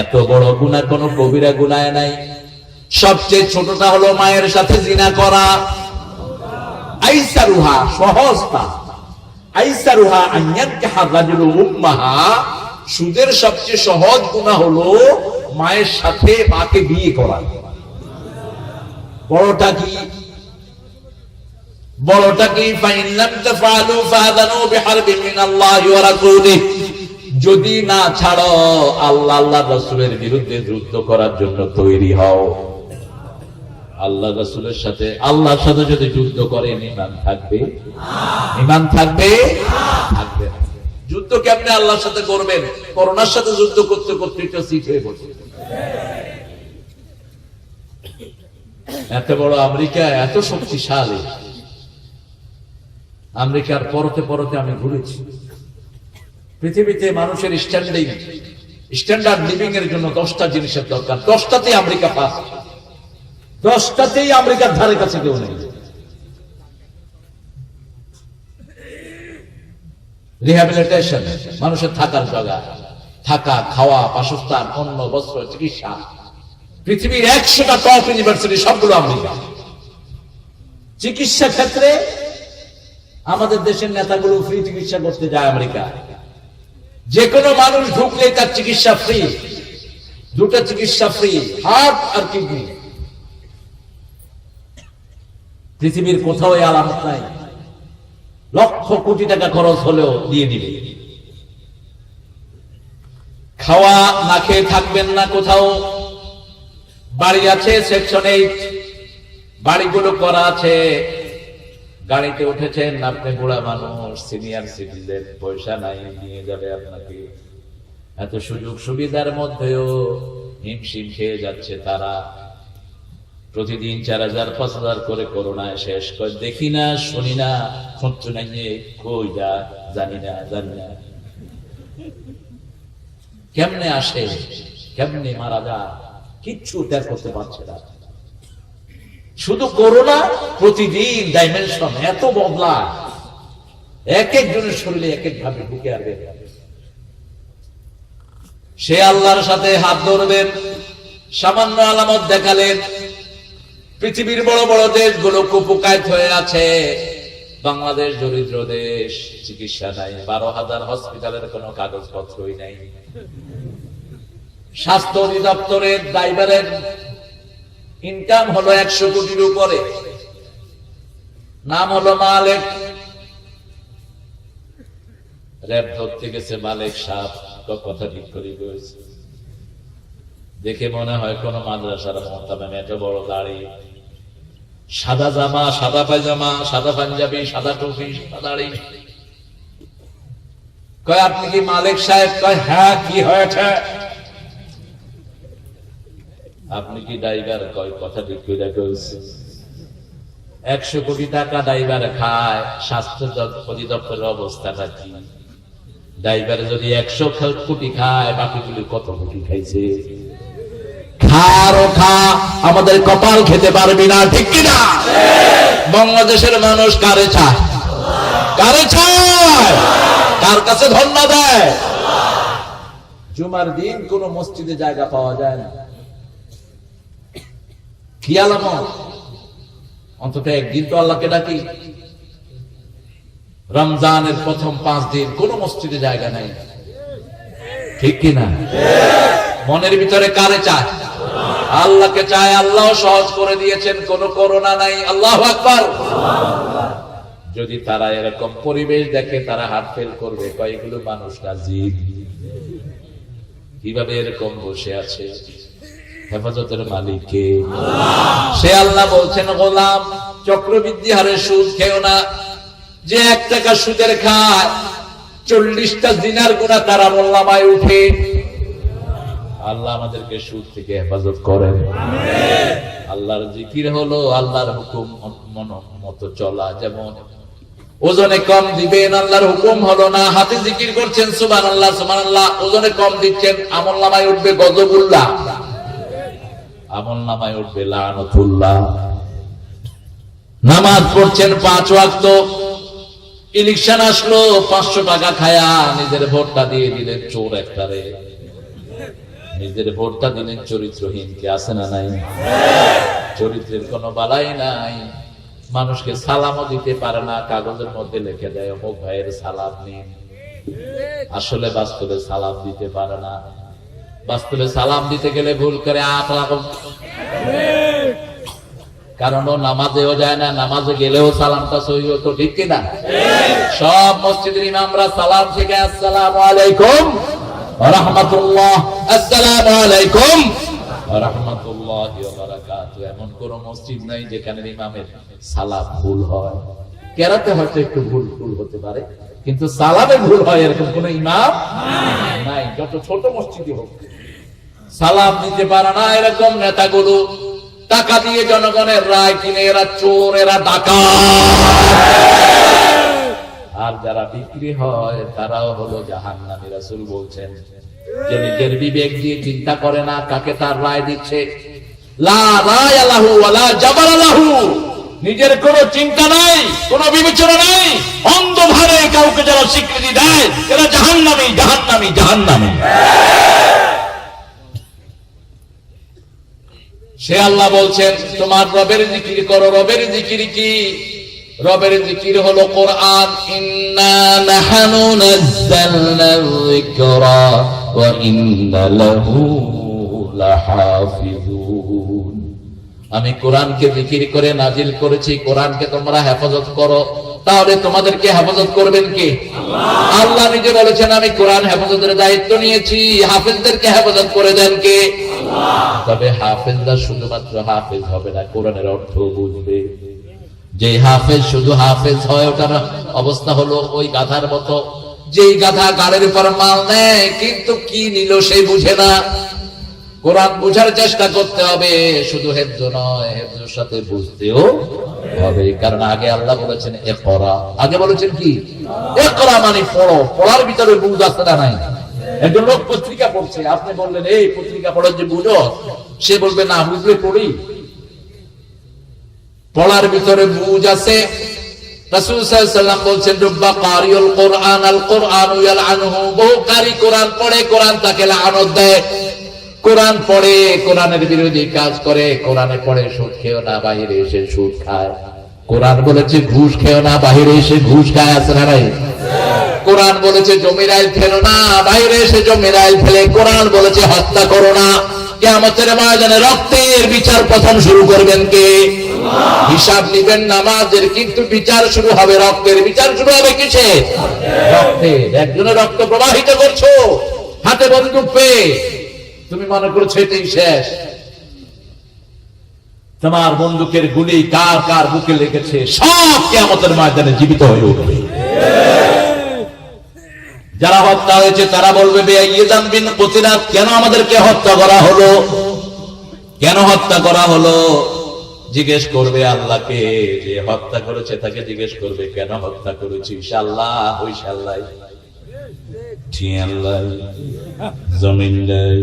এত বড় গুনাহ কোন কবিরা গুনাহ নাই। সবচেয়ে ছোটটা হলো মায়ের সাথে জিনা করা। আইসারুহা, সহজটা। আইসারুহা আন ইয়ানকিহা রাজুলু উম্মাহা, সুদের সবচেয়ে সহজ গুনাহ হলো মায়ের সাথে মাকে বিয়ে করা। বড়টা কি? বড়টা কি? ফাইন লাম তাফআলু ফাযানু বিহারবিন মিনাল্লাহি ওয়া রাসূলিহি, যদি না ছাড়ো আল্লাহ আল্লাহর রাসূলের বিরুদ্ধে যুদ্ধ করার জন্য তৈরি হও। আল্লাহ রাসূলের সাথে, আল্লাহর সাথে যদি যুদ্ধ করেন ঈমান থাকবে? ঈমান থাকবে? থাকবে না। যুদ্ধ কেমনে আল্লাহর সাথে করবেন? করোনার সাথে যুদ্ধ করতে করতে এটা সিট হয়ে বসে। এত বড় আমেরিকা, এত শক্তিশালী আমেরিকার পরতে পরতে আমি ঘুরেছি। পৃথিবীতে মানুষের স্ট্যান্ডার্ড লিভিং এর জন্য 10টা জিনিসের দরকার, 10টাতেই আমেরিকা পাস, 10টাতেই আমেরিকার ধারে কাছে কেউ নেই। রিহ্যাবিলিটেশন, মানুষের থাকার জায়গা, থাকা, খাওয়া, বাসস্থান, অন্ন, বস্ত্র, চিকিৎসা। পৃথিবীর 100টা টপ ইউনিভার্সিটি সবগুলো আমেরিকা। চিকিৎসা ক্ষেত্রে আমাদের দেশের নেতাগুলো ফ্রি চিকিৎসা করতে যায় আমেরিকা। যে কোনো মানুষ ঢুকলেই তার চিকিৎসা ফ্রি, 2টা চিকিৎসা ফ্রি, হার্ট আর কিডনি। পৃথিবীর কোথাও এই আলামত নাই। লক্ষ কোটি টাকা খরচ হলেও দিয়ে দিবে। খাওয়া না খেয়ে থাকবেন না কোথাও, বাড়ি আছে সেকশন 8, বাড়িগুলো করা আছে। গাড়িতে উঠেছেন, আপনি বুড়া মানুষ, সিনিয়র সিটিজেন, পয়সা নাই, নিয়ে যাবে আপনাকে। এত সুযোগ সুবিধার মধ্যেও হিমশিম খেয়ে যাচ্ছে তারা। প্রতিদিন 4,000 5,000 করে করোনায় শেষ করে, দেখি না, শুনি না, খোঁজ নাই, কই যা জানি না। কেমনে আসে, কেমনে মারা যায়, কিচ্ছু ত্যাগ করতে পারছে না। শুধু করোনা প্রতিদিন ডাইমেনশন এত বদলা, এক একজনের শরীরে এক এক ভাবে ঢুকে আসবে। সে আল্লাহর সাথে হাত ধরবেন, সামান্য আলামত দেখালেন। পৃথিবীর বড় বড় দেশগুলো কুপোকাত হয়ে আছে, বাংলাদেশ দরিদ্র দেশ, চিকিৎসা নাই, 12,000 হসপিটালের কোনো কাগজপত্রই নাই। স্বাস্থ্য অধিদপ্তরের ড্রাইভারের ইনকাম হলো 100 কোটির উপরে, নাম হলো মালিক। র্যাব ধরতে গেছে মালিক সাহেব, কথা ঠিক করে গেছে। দেখে মনে হয় কোন মাদ্রাসার মোহতামিম, এত বড় দাড়ি, সাদা জামা, সাদা পায়জামা, সাদা পাঞ্জাবি, সাদা টুপি, সাদা দাড়ি। কয় আপনি কি মালিক সাহেব? কয় হ্যাঁ, কি হয়েছে? আপনি কি ড্রাইভার? কয় কথা ঠিক করে গেছে। 100 কোটি টাকা ড্রাইভার খায়, স্বাস্থ্য অধিদপ্তরের অবস্থাটা কি? ড্রাইভার যদি 100 কোটি খায়, বাকিগুলি কত কোটি খাইছে? আমাদের কপাল খেতে পারবি না, ঠিক কিনা? বাংলাদেশের মানুষ কারে চায়? কারে চায়? কার কাছে ধন্যবাদ দেয়? জুমার দিন কোন মসজিদে জায়গা পাওয়া যায় না, কি আলামত? অন্তত একদিন তো আল্লাহকে ডাকি। রমজানের প্রথম 5 দিন কোন মসজিদে জায়গা নাই, ঠিক কিনা? মনের ভিতরে কারে চায়? আল্লাহকে চায়। আল্লাহ সহজ করে দিয়েছেন, কোন করোনা নাই। আল্লাহু আকবার। যদি তারা এরকম পরিবেশ দেখে, তারা হার্ট ফেল করবে, কয়েকগুলো মানুষ না জীব কিভাবে এরকম বসে আছে। হেফাজতের মালিক কে? সে আল্লাহ বলছেন, গোলাম চক্রবৃদ্ধি হারে সুদ খেও না। যে 1 টাকা সুদের খায়, 40টা জিনার গুনাহ তার আমলনামায় উঠে। আল্লাহ আমাদেরকে সুদ থেকে হেফাজত করেন, আমিন। আল্লাহর জিকির হলো আল্লাহর হুকুম মতো চলা। যেমন ওজনে কম দিবেন, আল্লাহর হুকুম হলো না। হাতে জিকির করছেন সুবহানাল্লাহ সুবহানাল্লাহ, ওজনে কম দিচ্ছেন, আমলনামায় উঠবে গজবুল্লাহ, আমলনামায় উঠবে লানাতুল্লাহ। নামাজ পড়ছেন 5 ওয়াক্ত, ইলেকশন আসলো, 500 টাকা খায়া নিজের ভোটটা দিয়ে দিলেন চোর একটারে। নিজের ভোটটা দিলেন চরিত্রহীন কে? আছে না নাই? চরিত্রের কোনো বালাই নাই। মানুষকে সালামও দিতে পারে না, কাগজের মধ্যে লিখে দেয় অমুক ভাইয়ের সালাম নিন। আসলে বাস্তবে সালাম দিতে পারে না। বাস্তবে সালাম দিতে গেলে ভুল করে কারণ ও নামাজেও যায় না, নামাজে গেলেও সালামটা সহি হতো, ঠিক কিনা? সব মসজিদের ইমামরা সালাম থেকে আসসালামু আলাইকুম ওয়া রাহমাতুল্লাহ, আসসালামু আলাইকুম ওয়া রাহমাতুল্লাহি ওয়া বারাকাতুহু। এমন কোন মসজিদ নাই যেখানে ইমামের সালাম ভুল হয়। কেরাতে হয়তো একটু ভুল হতে পারে, কিন্তু সালামে ভুল হয় এরকম কোন ইমাম নাই। যত ছোট মসজিদই হোক, সালাম দিতে পারে না এরকম নেতাগুলো টাকা দিয়ে জনগণের রায় কিনে, এরা চোর, এরা ডাকাত। আর যারা বিক্রি হয় তারাও হলো জাহান্নামী। রাসূল বলছেন, যে নিজের বিবেক দিয়ে চিন্তা করে না কাকে তার রায় দিচ্ছে। লা রায় লাহু ওয়ালা জাবার লাহু, নিজের কোনো চিন্তা নাই, কোনো বিবেচনা নাই, অন্ধভাবে কাউকে যারা স্বীকৃতি দেয়, এরা জাহান্নামী, জাহান্নামী, জাহান্নামী। সে আল্লাহ বলছেন, তোমার রবের জিকির করো। রবের জিকির কি? রবের জিকির হলো কোরআন। ইন্না নাহনু নাযালনা যিকরা ওয়া ইন্না লাহু লাহাফিজুন। আমি কোরআনকে জিকির করে নাজিল করেছি, কোরআনকে তোমরা হেফাজত করো। তাহলে তোমাদেরকে হেফাজত করবেন কে? আল্লাহ। আল্লাহ নিজে বলেছেন, আমি কোরআন হেফাজতের দায়িত্ব নিয়েছি, হাফেজদেরকে হেফাজত করে দেন কে? আল্লাহ। তবে হাফেজরা শুধুমাত্র হাফেজ হবে না, কোরআনের অর্থ বুঝবে। যে হাফেজ শুধু হাফেজ হয়, ওটার অবস্থা হলো ওই গাধার মতো, যেই গাধা গাড়ির উপর মাল নেয় কিন্তু কি নিল সে বুঝে না। কোরআন বুঝার চেষ্টা করতে হবে, শুধু হেফজ নয়, হেফজের সাথে বুঝতেও হবে। কারণ আগে আল্লাহ বলেছেন ইকরা, আগে বলেছেন কি ইকরা মানে পড়ো, পড়ার ভিতরে বুঝ আছে না নাই। একজন লোক পত্রিকা পড়ছে, আপনি বললেন এই পত্রিকা পড়ার যে বুঝো, সে বলবে না বুঝলে পড়ি। পড়ার ভিতরে বুঝ আছে। রাসূল সাল্লাল্লাহু আলাইহি ওয়াসাল্লাম বলছেন রুব্বা কারিউল কুরআন আল কুরআন ইয়ালআনহু, বহু কারি কোরআন পড়ে, কোরআন তাকে লানত দেয়। কোরআন পড়ে কোরআনের বিরোধী কাজ করে, কোরআনে পড়ে সুদ খেও না, বাইরে এসে সুদ খায়। কোরআন বলেছে ঘুষ খেও না, বাইরে এসে ঘুষ খায়, আছে না নাই? কোরআন বলেছে জমির আইল ফেলো না, বাইরে এসে জমির আইল ফেলে। কোরআন বলেছে হত্যা করো না, কিয়ামতের ময়দানে রক্তের বিচার প্রথম শুরু করবেন কে? হিসাব নিবেন নামাজের, কিন্তু বিচার শুরু হবে রক্তের। বিচার শুরু হবে কিসে? রক্তের। একজনের রক্ত প্রবাহিত করছো, হাতে বন্দুক পেয়ে তুমি মনে করছো এটাই শেষ। তোমার বন্দুকের গুলি কার কার বুকে লেগেছে সব কিয়ামতের ময়দানে জীবিত হয়ে উঠবে। যারা হত্যা হয়েছে তারা বলবে বেআইয়াদান বিন কুতিলাত, কেন আমাদেরকে হত্যা করা হলো, কেন হত্যা করা হলো? জিজ্ঞেস করবে আল্লাহকে, যে হত্যা করেছে তাকে জিজ্ঞেস করবে কেন হত্যা করেছিস? আল্লাহ ওই আল্লাহ আল্লাহ জমিন নাই,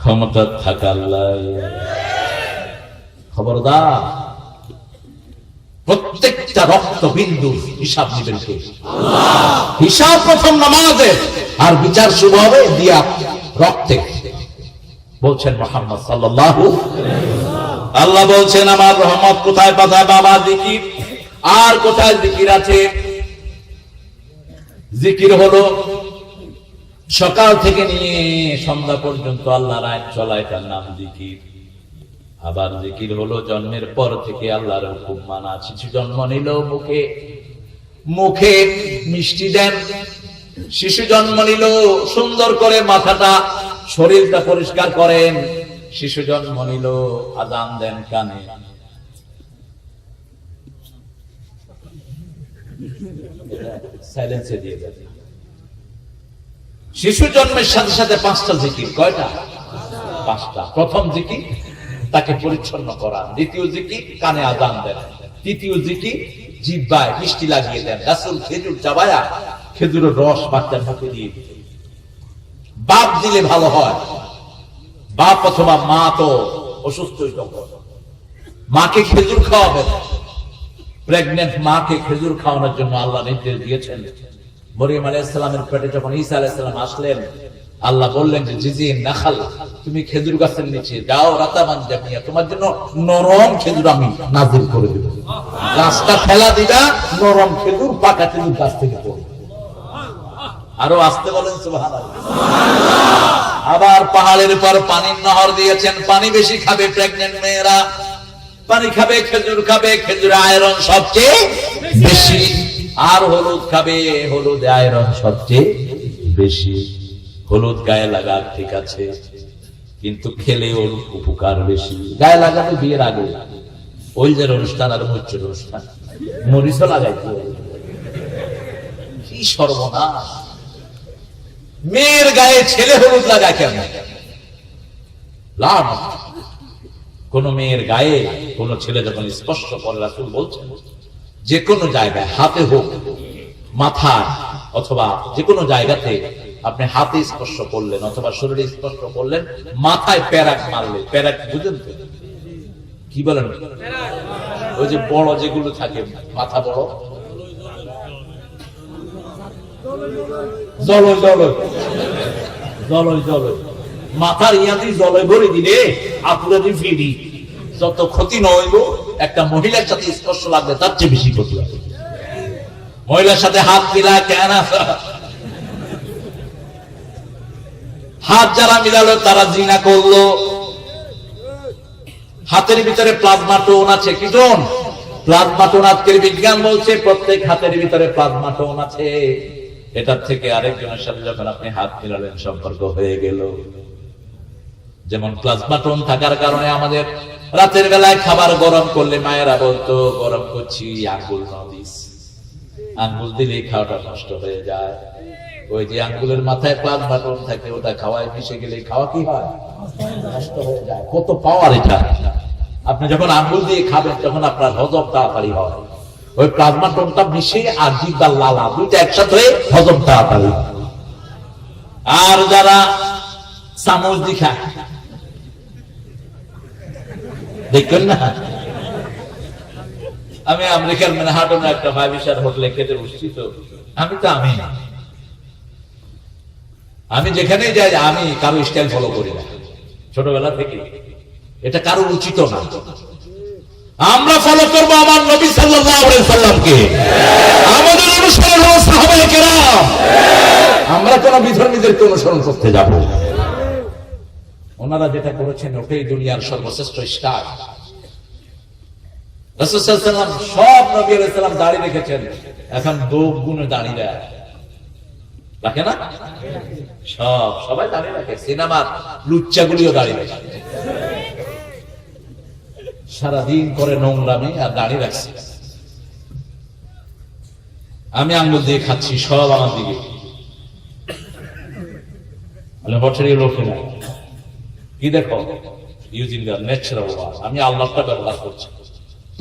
ক্ষমতা থাকা আল্লাহ। খবরদার, প্রত্যেকটা রক্ত বিন্দুর হিসাব নিবেন কে? হিসাব প্রথম নামাজের, আর বিচার শুরু হবে দিয়া রক্তে। বলছেন মুহাম্মদ সাল্লাল্লাহু আলাইহি ওয়াসাল্লাম। আল্লাহ বলছেন আমার রহমত কোথায় পাঠায় বাবা জিকির, আর কোথায় জিকির আছে? জিকির হলো সকাল থেকে নিয়ে সন্ধ্যা পর্যন্ত আল্লাহর আইন চলায়, তার নাম জিকির। আবার জিকির হলো জন্মের পর থেকে আল্লাহর হুকুম মানা। শিশু জন্ম নিল, মুখে মুখে মিষ্টি দেন। শিশু জন্ম নিল, সুন্দর করে মাথাটা শরীরটা পরিষ্কার করেন। শিশু জন্ম নিল, আযান দেন কানে। সাইলেন্সে দিয়ে দেন। শিশু জন্মের সাথে সাথে পাঁচটা জিকির। কয়টা? পাঁচটা। প্রথম জিকির তাকে পরিচ্ছন্ন করা, দ্বিতীয় জিকির কানে আযান দেন, তৃতীয় জিকির জিহ্বায় মিষ্টি লাগিয়ে দেন। রাসূল খেজুর চাবায়া খেজুরের রস বাচ্চার মুখে দিয়ে দিতেন। বাপ দিলে ভালো হয়, বাপ অথবা মা তো অসুস্থই তখন, মাকে খেজুর খাওয়াবেন। প্রেগনেন্ট মাকে খেজুর খাওয়ানোর জন্য আল্লাহ নির্দেশ দিয়েছেন। মরিয়ম আলাইহিস সালামের পেটে যখন ঈসা আলাইহিস সালাম আসলেন, আল্লাহ বললেন যে জিজিন নাখাল, তুমি খেজুর গাছের নিচে যাও, রাতাবান জামিয়া, তোমার জন্য নরম খেজুর আমি নাজিল করে দেব। গাছটা ফেলা দিবা, নরম খেজুর পাকা খেজুর গাছ থেকে পড়বে। আরো আসতে বলেন সুবহানাল্লাহ। আবার পাহাড়ের উপর পানির নহর দিয়েছেন, পানি বেশি খাবে প্রেগনেন্ট মেয়েরা, পানি খাবে, খেজুর খাবে, খেজুরে আয়রন সবচেয়ে বেশি। আর হলুদ খাবে, হলুদে আয়রন সবচেয়ে বেশি। হলুদ গায়ে লাগা ঠিক আছে, কিন্তু খেলে ওর উপকার বেশি। গায়ে লাগানো বিয়ের আগে, ওই যে অনুষ্ঠান আর মরিচের অনুষ্ঠান, মরিচও লাগাইতে কি সর্বনাশ। মেয়ের গায়ে ছেলে হলুদ লাগায় কেন? লাভ কোন মেয়ের গায়ে কোন ছেলে যখন স্পর্শ করে, রাসূল বলছেন যে কোনো জায়গায়, হাতে হোক, মাথায়, অথবা যে কোনো জায়গাতে আপনি হাতে স্পর্শ করলেন অথবা শরীরে স্পর্শ করলেন, মাথায় প্যারাক মারলে, প্যারাক বুঝেন তো কি বলেন? ওই যে বড় যেগুলো থাকে, মাথা বড়, জলয় জলয় জলয় জলয়, মাথার ইয়াদি জলয় ভরে দিলে আপুরা দিয়ে ফিরি, যত ক্ষতি নইব একটা মহিলার সাথে স্পর্শ লাগবে তার চেয়ে বেশি ক্ষতি হবে। মহিলার সাথে হাত মিলা কেন? হাত যারা মিলালো তারা জিনা করলো। হাতের ভিতরে প্লাজমা টোন আছে, কি টোন? Plasma tone. আজকের বিজ্ঞান বলছে প্রত্যেক হাতের ভিতরে প্লাজমা টোন আছে। এটার থেকে আরেকজনের সাথে যখন আপনি হাত মিলালেন, সম্পর্ক হয়ে গেল। যেমন প্লাজমা টোন থাকার কারণে আমাদের রাতের বেলায় খাবার গরম করলে মায়েরা বলতো গরম করছি, আঙ্গুল নদিস, আঙ্গুল দিলে খাওয়াটা নষ্ট হয়ে যায়। ওই যে আঙ্গুলের মাথায় প্লাজমা টোন থাকে, ওটা খাওয়ায় মিশে গেলে খাওয়া কি হয়, নষ্ট হয়ে যায়। কত পাওয়ার এটা! আপনি যখন আঙ্গুল দিয়ে খাবেন তখন আপনার হজম তাড়াতাড়ি হয়। ওই প্লাজমা টোনটা মিশে আর জিহ্বার লালা দুইটা একসাথে হয়ে হজম তাড়াতাড়ি। আর যারা চামচ দিয়ে খায় দেখবেন না, আমি আমেরিকার ম্যানহাটনে একটা 5 স্টার হোটেলে খেতে বসছি, তো আমি যেখানে যাই আমি কারো স্টাইল ফলো করি না ছোটবেলা থেকে, এটা কারো উচিত না। আমরা ফলো করব আমার নবী সাল্লাল্লাহু আলাইহি সাল্লামকে, আমাদের অনুসরণ হলো সাহাবায়ে কেরাম। আমরা কোন বিধর্মীদের অনুসরণ করতে যাব? ওনারা যেটা করেছেন ওটাই দুনিয়ার সর্বশ্রেষ্ঠ স্টাইল। রাসূল সাল্লাল্লাহু আলাইহি ওয়াসাল্লাম সব নবী আলাইহিস সালাম দাড়ি রেখেছেন, এখন 2 গুণে দাড়ি রাখে না? সবাই দাড়ি রাখে, সিনেমার লুচ্চাগুলিও দাড়ি রাখে, সারাদিন করে নোংরামি আর দাড়ি রাখছে। আমি আঙ্গুল দিয়ে খাচ্ছি, সব আমার দিকে কি দেখো, ইউজিং দ্য ন্যাচারাল ওয়ার্ড। আমি আল্লাহটা ব্যবহার করছি,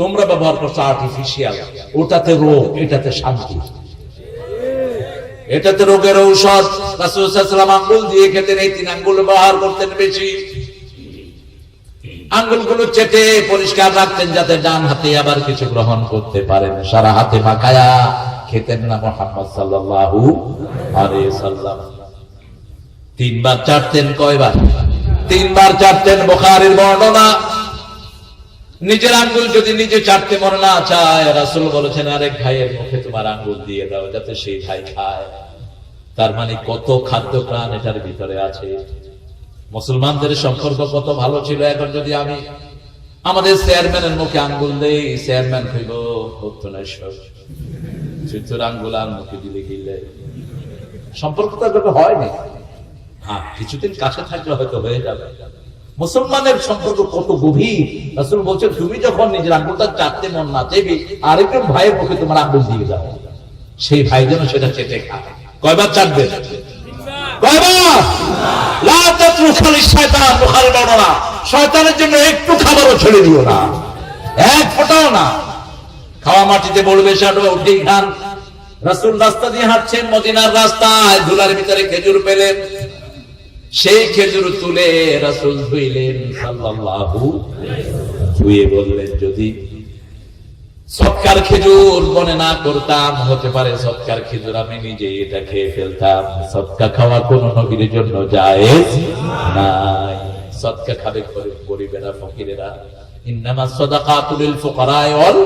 তোমরা ব্যবহার করছো আর্টিফিশিয়াল। ওটাতে রোগ, এটাতে শান্তি, এটাতে রোগের ঔষধ। রাসূল সাল্লাল্লাহু আলাইহি ওয়াসাল্লাম আঙ্গুল দিয়ে খেতেন, এই 3 আঙ্গুল ব্যবহার করতেন বেশি। আঙ্গুলগুলো চেটে পরিষ্কার রাখতেন যাতে ডান হাতে আবার কিছু গ্রহণ করতে পারেন। সারা হাতে মাখায়া খেতেন না মুহাম্মদ সাল্লাল্লাহু আলাইহি ওয়াসাল্লাম। 3 বার চাটতেন, কয়বার? 3 বার চাটতেন। বুখারীর বর্ণনা, নিজের আঙ্গুল যদি নিজে চাটতে মন না চায়, রাসূল বলেছেন আরেক ভাইয়ের মুখে তোমার আঙ্গুল দিয়ে দাও যাতে সেই ভাই খায়। তার মানে কত খাদ্য প্রাণ এটার ভিতরে আছে। মুসলমানদের সম্পর্ক কত ভালো ছিল। এখন যদি আমি আমাদের চেয়ারম্যানের মুখে আঙ্গুল দেই, চেয়ারম্যান কইব হতো না, সব তোর আঙ্গুল আর মুখে দিলে গিলে সম্পর্কটা যত হয়নি। হ্যাঁ, কিছুদিন কাছে থাকলে হয়তো হয়ে যাবে। মুসলমানের সম্পর্ক কত গভীর। রাসূল বলছেন তুমি যখন নিজের আঙ্গুলটা চাটতে মন না চাইবে, আরেকজন ভাইয়ের মুখে তোমার আঙ্গুল দিয়ে যাও, সেই ভাই যেন সেটা চেটে খায়। কয়বার চাটবে? শয়তানের জন্য একটু খাবারও ছেড়ে দিও না, এক ফোঁটাও না। খাওয়া মাটিতে বলবে, সেটা উঠেই খান। রাসূল রাস্তা দিয়ে হাঁটছেন, মদিনার রাস্তায় ধুলার ভিতরে খেজুর পেলেন, সেই খেজুর তুলে রাসূল ধুইলেন সাল্লাল্লাহু, ধুয়ে বললেন যদি সৎকার খেজুর মনে না করতাম, হতে পারে সৎকার খেজুর আমি নিজে এটা খেয়ে ফেলতাম। সৎকা খাওয়া কোন নবীর জন্য জায়েজ নাই। সৎকা খাবে গরিবেরা, ফকিরেরা। ইন্নামাস সাদাকাতু লিল ফুকারাই ওয়াল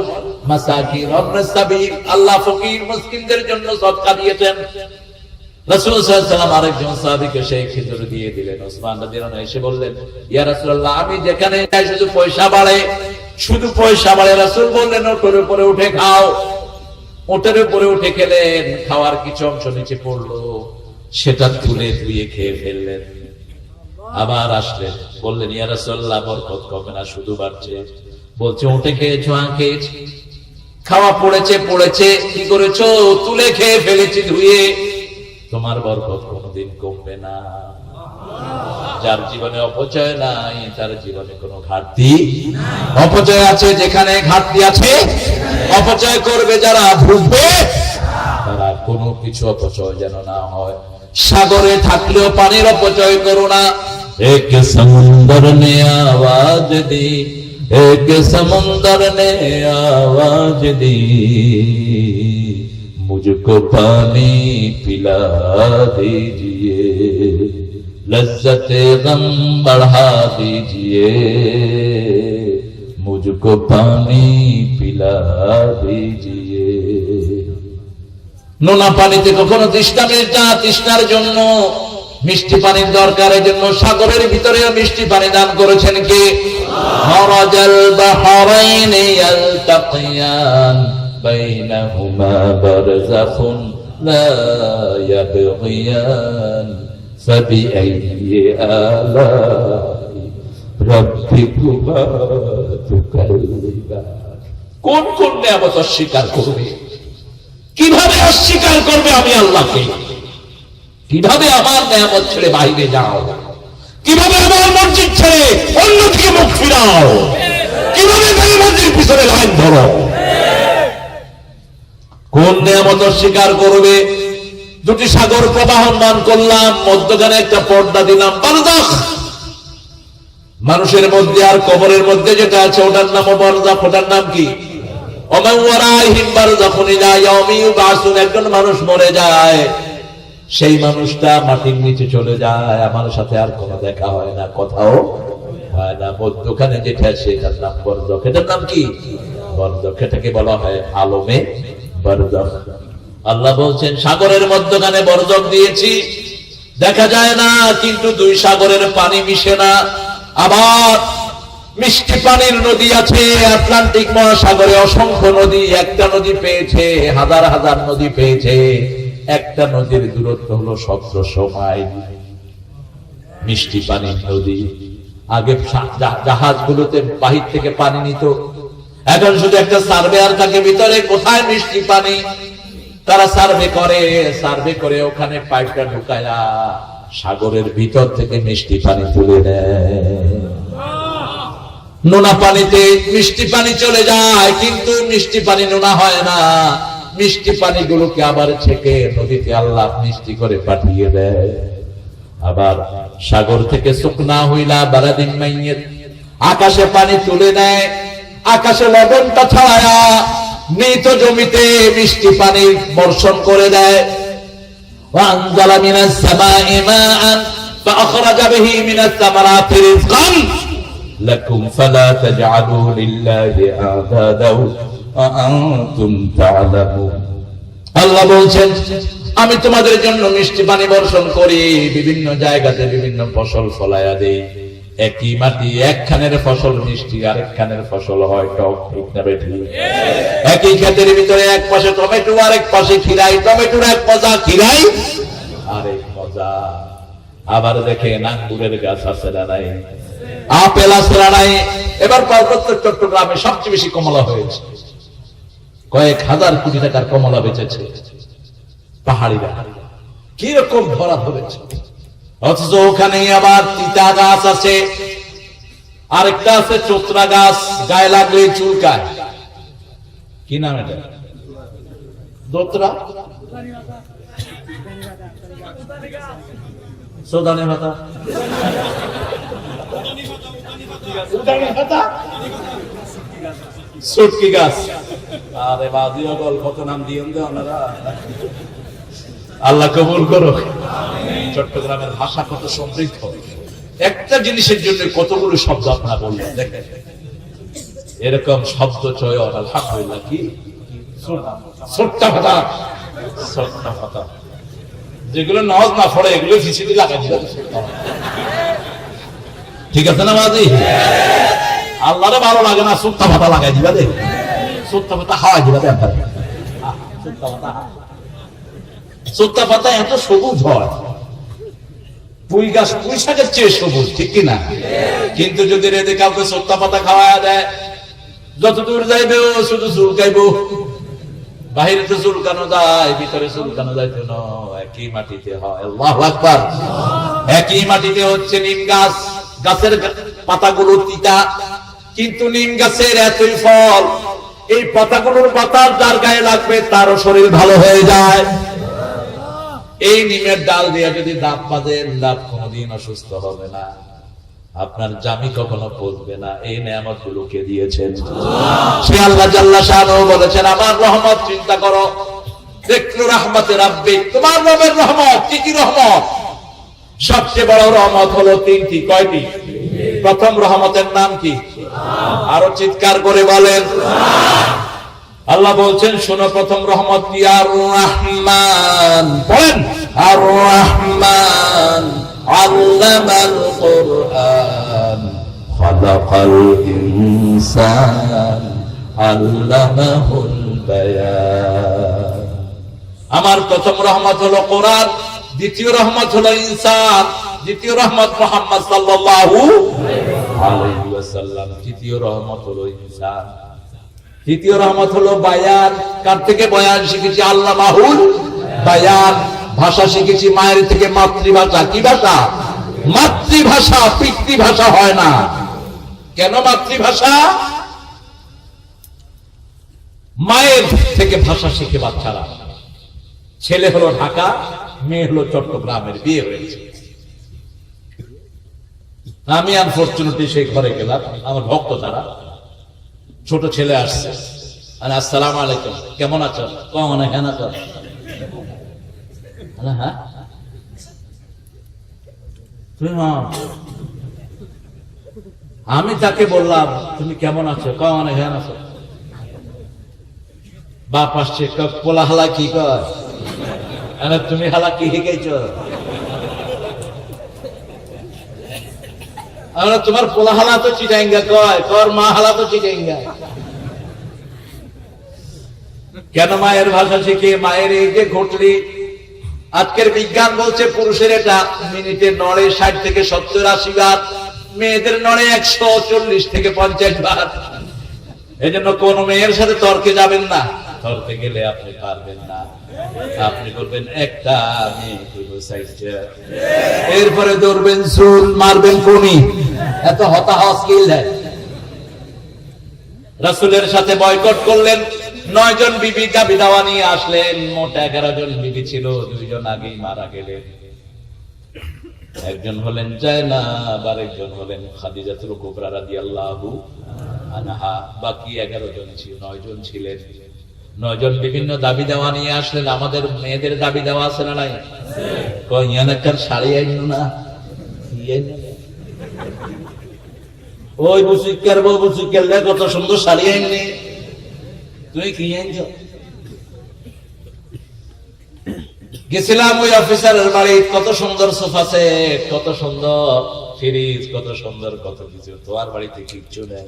মাসাকিন ওয়াবনাস সাবিল। আল্লাহ ফকির মিসকিনদের জন্য সদকা দিয়েছেন। রাসূল সাল্লাল্লাহু আলাইহি ওয়াসাল্লাম আরেকজন সাহাবীকে সেই খেজুর দিয়ে দিলেন। ওসমান রাদিয়াল্লাহু আনহু এসে বললেন, ইয়া রাসূলুল্লাহ, আমি যেখানে যাই শুধু পয়সা বাড়ে, শুধু পয়সা বাড়ে। রাসূল বললেন ওটের উপরে উঠে খাও। ওটের উপরে উঠে খেলেন, খাওয়ার কিছু অংশ নিচে পড়লো, সেটা তুলে ধুয়ে খেয়ে ফেললেন। আবার আসলেন, বললেন ইয়া রাসূলুল্লাহ, বরকত কমে না, শুধু বাড়ছে। বলছে উঠে খেয়েছো? খেয়েছি। খাওয়া পড়েছে, কি করেছো? তুলে খেয়ে ফেলেছি ধুয়ে। তোমার বরকত কোনদিন কমবে না। যার জীবনে অপচয় নাই তার জীবনে কোনো ঘাটতি অপচয় আছে। যেখানে ঘাটতি আছে অপচয় করবে যারা, ভুলবে তারা। কোনো কিছু অপচয় যেন না হয়। সাগরে থাকলেও পানির অপচয় করো না। এক সমুন্দর নে আওয়াজ দি, এক সমুন্দর নে আওয়াজ দি, मुझको पानी पिला दीजिए, लज्जते गम बढ़ा दीजिए, मुझको पानी पिला दीजिए। নোনা পানিতে কখনো তৃষ্ণা মেটে না। তৃষ্ণার জন্য মিষ্টি পানির দরকারের জন্য সাগরের ভিতরেও মিষ্টি পানি দান করেছেন কে? মারাজাল বাহরাইনি ইয়ালতাকিয়ান বাইনাহুমা বারযাখুন লা ইয়াবগিয়ান ফাবিআইয়ি আলাই রাব্বিকুমা তুকাল্লিবান। কোন কোন নিয়ামত অস্বীকার করবে? কিভাবে অস্বীকার করবে আমি আল্লাহকে? কিভাবে আমার নিয়ামত ছেড়ে বাইরে যাও? কিভাবে আমার মসজিদ ছেড়ে অন্যদিকে মুখ ফিরাও? কিভাবে মসজিদের পিছনে লাইন ধরো? কোন নিয়ামত অস্বীকার করবে? দুটি সাগর প্রবাহমান করলাম, মধ্যখানে একটা পর্দা দিলাম, বারজাখ। মানুষের মধ্যে আর কবরের মধ্যে যেটা আছে ওটার নাম বারজাখ। ওটার নাম কি? একজন মানুষ মরে যায়, সেই মানুষটা মাটির নিচে চলে যায়, আমার সাথে আর কোনো দেখা হয় না, কথাও হয় না। মধ্যখানে যেটা আছে এটার নাম বারজাখ। এটার নাম কি? বারজাখ। এটাকে বলা হয় আলমে বারজাখ। আল্লাহ বলছেন সাগরের মধ্যখানে বারজাখ দিয়েছি, দেখা যায় না, কিন্তু দুই সাগরের পানি মিশে না। আবার মিষ্টি পানির নদী আছে আটলান্টিক মহাসাগরে, অসংখ্য নদী। একটা নদী পেয়েছে, হাজার হাজার নদী পেয়েছে, একটা নদীর দূরত্ব হলো 1700 মাইল। মিষ্টি পানির নদী। আগে জাহাজগুলোতে বাহির থেকে পানি নিত, এখন শুধু একটা সার্ভেয়ার থাকে ভিতরে, কোথায় মিষ্টি পানি তারা সার্ভে করে ওখানে পাইপটা ঢুকায়া সাগরের ভিতর থেকে মিষ্টি পানি তুলে নেয়। নোনা পানিতে মিষ্টি পানি চলে যায়, কিন্তু মিষ্টি পানি নোনা হয় না। মিষ্টি পানিগুলোকে আবার ছেঁকে নদীতে আল্লাহ মিষ্টি করে পাঠিয়ে দেয়। আবার সাগর থেকে শুকনা হইলা বারাদিন মাইয়ের আকাশে পানি তুলে নেয়, আকাশে লবণটা ছড়ায়া মৃত জমিতে মিষ্টি পানি বর্ষণ করে দেয়। وأنزل من السماء ماء فأخرج به من الثمرات رزقا لكم فلا تجعلوا لله أندادا وأنتم تعلمون। আল্লাহ বলছেন আমি তোমাদের জন্য মিষ্টি পানি বর্ষণ করি, বিভিন্ন জায়গাতে বিভিন্ন ফসল ফলায়া দেই। একই মাটি, একখানের ফসল মিষ্টি, আরেকখানের ফসল হয় টক, ঠিক না বেঠি? একই ক্ষেতের ভিতরে এক পাশে টমেটো, আরেক পাশে খিরাই। টমেটোর এক মজা, খিরাই আরেক মজা। আবার দেখেন আঙ্গুরের গাছ আছে না নাই, আপেল আছে না নাই। এবার পার্বত্য চট্টগ্রামে সবচেয়ে বেশি কমলা হয়েছে, কয়েক হাজার কোটি টাকার কমলা বেচেছে পাহাড়িরা। কিরকম ভরা ধরেছে, অথচ ওখানে আবার তিতা গাছ আছে, আরেকটা আছে চোতরা গাছ, গায়ে লাগলে চুলকায়। কি নাম এটা? দোতরা, সোদানে ভাতা, সুটকি গাছ। আরে বাদিও বল, কত নাম দিয়েন দে আপনারা। আল্লাহ কবুল করো। চট্টগ্রামের ভাষা কত সমৃদ্ধ, একটা জিনিসের জন্য কতগুলো শব্দ আপনারা বললেন। দেখেন এরকম শব্দ চয়ন আলহামদুলিল্লাহ। কি ছোট্টা ভাতা, ছোট্টা ভাতা, যেগুলো নজ না পড়ে এগুলো ফিসিটি লাগাই দিল। ঠিক আছে না মাঝি? আল্লাহরে ভালো লাগে না, ছোট্টা ভাতা লাগাই দিবা দে, ছোট্টা ভাতা খাওয়াই দিবা দে। ছোট্টা পাতা এত সবুজ হয়, পুঁই গাছ পুঁই শাকের চেয়ে সবুজ, ঠিক কিনা? কিন্তু যদি রেঁধে কাউকে ছোট্টা পাতা খাওয়া দেয়, যত দূর যাইবে ও শুধু চুলকাইব। বাহিরে তো চুলকানো যায়, ভিতরে চুলকানো যাইতো না। একই মাটিতে হয়, আল্লাহু আকবার। একই মাটিতে হচ্ছে নিম গাছ, গাছের পাতাগুলো তিতা, কিন্তু নিম গাছের এতই ফল, এই পাতাগুলোর বাতাস যার গায়ে লাগবে তারও শরীর ভালো হয়ে যায়। এই নিমের ডাল দিয়ে যদি দাঁত বাঁধেন, দাঁত কোনোদিন অসুস্থ হবে না, আপনার জামি কখনো পচবে না। এই নিয়ামত গুলোকে দিয়েছেন সে আল্লাহ জাল্লা শাআনহু। বলেছেন আমার রহমত চিন্তা করো, যিকরু রাহমাতি রাব্বিক, তোমার রবের রহমত। কি কি রহমত? সবচেয়ে বড় রহমত হলো তিনটি। কয়টি? প্রথম রহমতের নাম কি? আরো চিৎকার করে বলেন। আল্লাহ বলছেন শোনো, প্রথম রহমত কি? আর রহমান। বলেন আর রহমান আল্লামাল কুরআন খালাকাল ইনসান আল্লামাহুল বায়ান। আমার প্রথম রহমত হলো কোরআন, দ্বিতীয় রহমত হলো ইনসান, দ্বিতীয় রহমত মুহাম্মদ সাল্লাল্লাহু আলাইহি ওয়াসাল্লাম। আলাইহি ওয়াসাল্লাম। তৃতীয় রহমত হলো ইনসান। তৃতীয় রহমত হলো বায়ান। কার থেকে বয়ান শিখেছি? আল্লাহ মাহুল বায়ান। ভাষা শিখেছি মায়ের থেকে, মাতৃভাষা। কি ভাষা? মাতৃভাষা। পিতৃভাষা হয় না। কেন মাতৃভাষা? মায়ের থেকে ভাষা শিখে বাচ্চারা। ছেলে হলো ঢাকা, মেয়ে হলো চট্টগ্রামের, বিয়ে হয়েছে। আমি আনফরচুনেটলি সেই ঘরে গেলাম, আমার ভক্ত তারা। ছোট ছেলে আসছে, আসসালামু আলাইকুম, কেমন আছো? কেমন আছো? হ্যাঁ, আমি তাকে বললাম তুমি কেমন আছো? কেমন আছো? বাপ আসছে, পোলা হালা কি কর? তুমি হালা কি শিখাইছ? তোমার পোলা হালা তো চিটাইঙ্গা কয়, তোর মা হালা তো চিটাইঙ্গা। কেন মায়ের ভাষা শিখে? মায়ের এই যে ঘটলি, আজকের বিজ্ঞান বলছে পুরুষের এটা মিনিটে নড়ে 60 থেকে 70-80 বার, মেয়েদের নড়ে 140 থেকে 50 বার। এই জন্য কোন মেয়ের সাথে তর্কে যাবেন না। তর্কে গেলে আপনি পারবেন না। আপনি করবেন একটা, এরপরে ধরবেন চুল, মারবেন কোনি। এত হতাহত কি? রাসূলের সাথে বয়কট করলেন। 9 জন বিবি দাবি দাওয়া নিয়ে আসলেন। মোট 11 জন বিবি ছিল, 2 জন আগেই মারা গেলেন। একজন হলেন জায়নাব, আরেকজন হলেন খাদিজাতুল কুবরা রাদিয়াল্লাহু আনহা। বাকি 11 জন ছিল, 9 জন ছিলেন। 9 জন বিভিন্ন দাবি দেওয়া নিয়ে আসলেন। আমাদের মেয়েদের দাবি দেওয়া আছে না নাই? কই একটা শাড়ি আইনো না, ওই বুসিকার বউ বুসিকার কত সুন্দর শাড়ি আইনি, তুই কি আইনছ? গেছিলাম ওই অফিসারের বাড়ি, কত সুন্দর সোফা সেট, কত সুন্দর ফ্রিজ, কত সুন্দর কত কিছু। তোমার বাড়িতে কিচ্ছু নেই,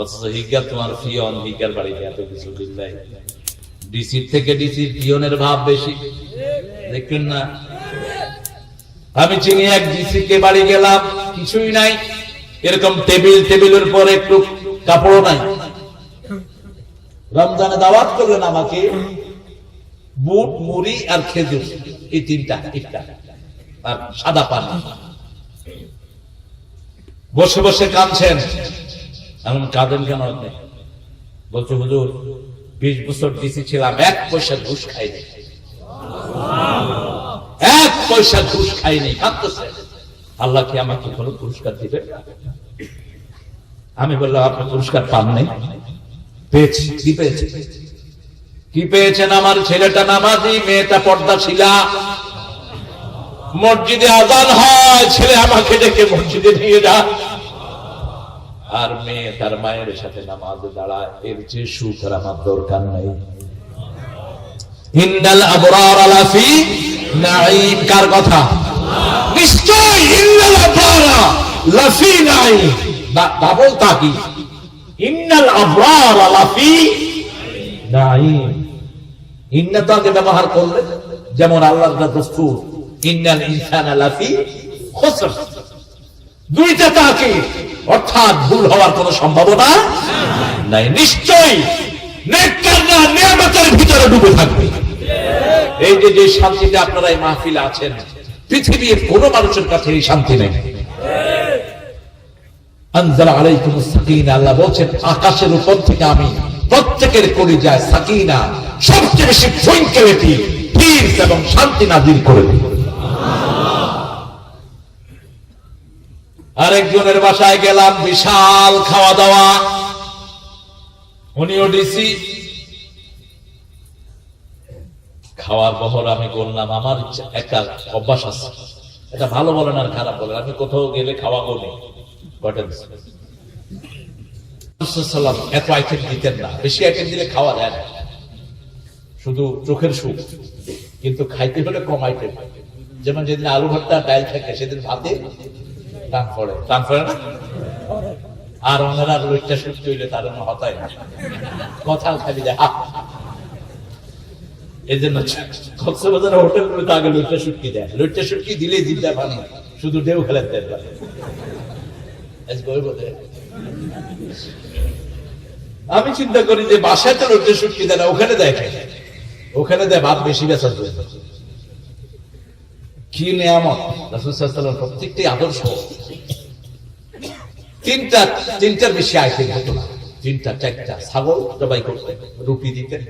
অথচ হিগার তোমার পিয়ন, হিগার বাড়িতে এত কিছু। ডিসি থেকে ডিসি পিয়নের ভাব বেশি, দেখলেন না? আমি চিনি এক ডিসি কে বাড়ি গেলাম, কিছুই নাই, এরকম টেবিলের পর একটু কাপড় নাই। রমজানে দাওয়াত করলেন আমাকে, বুট, মুড়ি আর খেজুর, এই 3টা ইফতার, আর সাদা পানি। বসে বসে কাঁদছেন। এখন কাঁদেন কেন? বলছে হুজুর 20 বছর ডিসি ছিলাম, 1 পয়সা ঘুষ খাইনি, 1 পয়সা ঘুষ খাইনি। কাঁদতেছে। আল্লাহ কি আমাকে কোনো পুরস্কার দিবে? আমি বললাম আপনি পুরস্কার পান নাই? পেয়েছি। কি পেয়েছে? কি পেয়েছেন? আমার ছেলেটা নামাজি, মেয়েটা পর্দাশীলা। মসজিদে আযান হয়, ছেলে আমাকে ডেকে মসজিদে নিয়ে যায়, আর মেয়ে তার মায়ের সাথে নামাজে দাঁড়ায়। এর চেয়ে সুখ আর আমার দরকার নাই। ইন্নাল আবরার লাফি নাঈম। কার কথা? নিশ্চয় ইন্নাল আবরার লাফি নাঈম। ডাবল তাকিদ, ইন্নাল আবরার লাফি নাঈম। ইন্না তো আগে ব্যবহার করলে, যেমন আল্লাহর দস্তুর, ইন্নাল ইনসানা লাফি খুসর। 2টা তাকিদ, অর্থাৎ ভুল হওয়ার কোনো সম্ভাবনা নাই। নিশ্চয়ই নেককাররা নিয়ামতের ভিতরে ডুবে থাকবে। এই যে শান্তিতে আপনারা এই মাহফিলে আছেন, পৃথিবীর কোন মানুষের কাছে এই শান্তি নেই। আনজালা আলাইকুমুস সাকিনা, আল্লাহ বলেন আকাশের উপর থেকে আমি প্রত্যেকের কলিজায় সাকিনা, সবচেয়ে বেশি ট্রাঙ্কুইলিটি, পিস এবং শান্তি নাযিল করে দিই। আরেকজনের বাসায় গেলাম, বিশাল খাওয়া দাওয়া, উনিও ডিসি। খাওয়ার বহর আমি বললাম আমার একটা অভ্যাস আছে, এটা ভালো বলেন আর খারাপ বলেন, আমি কোথাও গেলে খাওয়া করি এত আইটেম দিতেন না, বেশি আইটেম দিলে খাওয়া যায় না, শুধু চোখের সুখ, কিন্তু খাইতে হলে কম আইটেম। যেমন যেদিন আলু ভর্তা ডাল থাকে সেদিন ভাতে টান পড়ে না, আর ওনারা লইটা সুস্থ হইলে তার হতায় না, কথা খালি যায়। এই জন্য কক্সবাজার হোটেল গুলোতে আগে লইটা শুটকি দেয়, লইটা শুটকি দিলেই জিন্দা পানি, শুধু ঢেউ খেলাতে পারে। আমি চিন্তা করি যে বাসায় তো রোটে শুটকি দেয় না, ওখানে দেয়, ওখানে দেয় ভাত বেশি বেচার জন্য। কি নিয়ামত! রাসূল সাল্লাল্লাহু আলাইহি ওয়াসাল্লাম প্রত্যেকটি আদর্শ। তিনটার বেশি আইটেম হতো না, তিনটা চারটা ছাগল জবাই করতেন, রুটি দিতেন,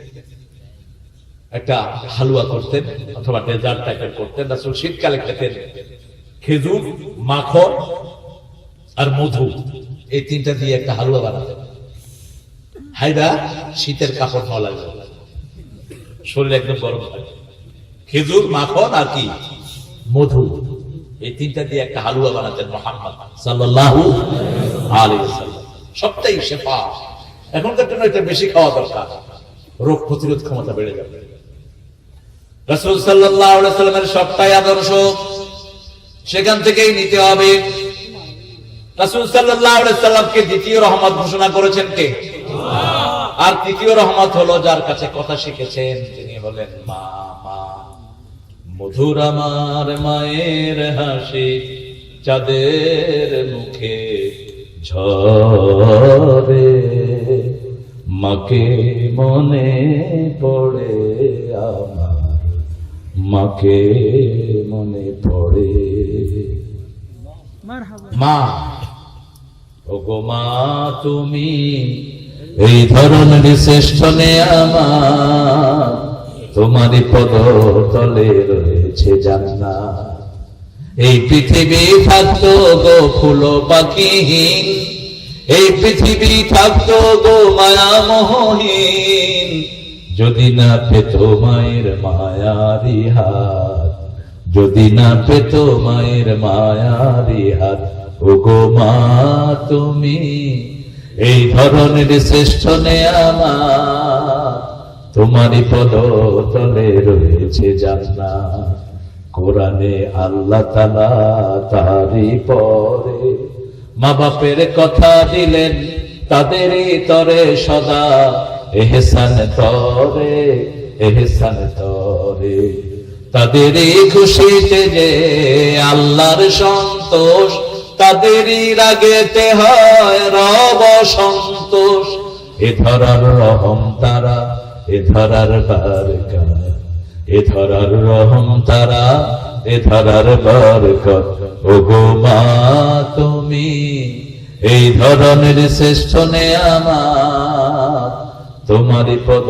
একটা হালুয়া করতেন অথবা ডেজার্ট টাইপের করতেন। রাসূল শীতকালে খেতেন খেজুর, মাখন আর মধু, এই তিনটা দিয়ে একটা হালুয়া বানাতেন। হাইদা শীতের কাপড় নেওয়া লাগবে, শরীর একদম গরম থাকে। খেজুর, মাখন আর কি মধু, এই তিনটা দিয়ে একটা হালুয়া বানাতেন মুহাম্মদ সাল্লাল্লাহু আলাইহি ওয়াসাল্লাম। সবটাই শেফা। এখনকার জন্য এটা বেশি খাওয়া দরকার, রোগ প্রতিরোধ ক্ষমতা বেড়ে যাবে। রাসূল সাল্লাল্লাহু আলাইহি ওয়াসাল্লামের সবটাই আদর্শ, সেখান থেকেই নিতে হবে। রাসূল সাল্লাল্লাহু আলাইহি ওয়াসাল্লামকে দ্বিতীয় রহমত ঘোষণা করেছেন কে? আর তৃতীয় রহমত হলো যার কাছে কথা শিখেছেন, তিনি হলেন মা। মা মধুর আমার মায়ের হাসি চাঁদের মুখে ঝরে, মাকে মনে পড়ে আমার, মাকে মনে পড়ে। মা, ওগো মা তুমি এই ধরনের শ্রেষ্ঠ আমার, তোমারই পদ তলে রয়েছে জান্নাত। এই পৃথিবী থাকতো গো ফুল পাখিহীন, এই পৃথিবী থাকতো গো মায়া মোহহীন, যদি না পেত মায়ের মায়ারি হাত, যদি না পেত মায়ের মায়ারি হাত। ওগো মা তুমি এই ধরনের শ্রেষ্ঠ আমার, তোমারই পদ তলে রয়েছে জান্নাত। কোরআনে আল্লাহ তাআলা তারই পরে মা বাপের কথা দিলেন, তাদেরই তরে সদা এহসান তরে, এহসান তরে। তাদেরই খুশিতে যে আল্লাহর সন্তোষ, তাদেরই রাগেতে হয় রব সন্তোষ। এ ধরার রহম তারা, এ ধরার বারকাত, এ ধরার রহম তারা, এ ধরার বরকত। ওগো মা তুমি এই ধরনের শ্রেষ্ঠ আমার, তোমারই পদ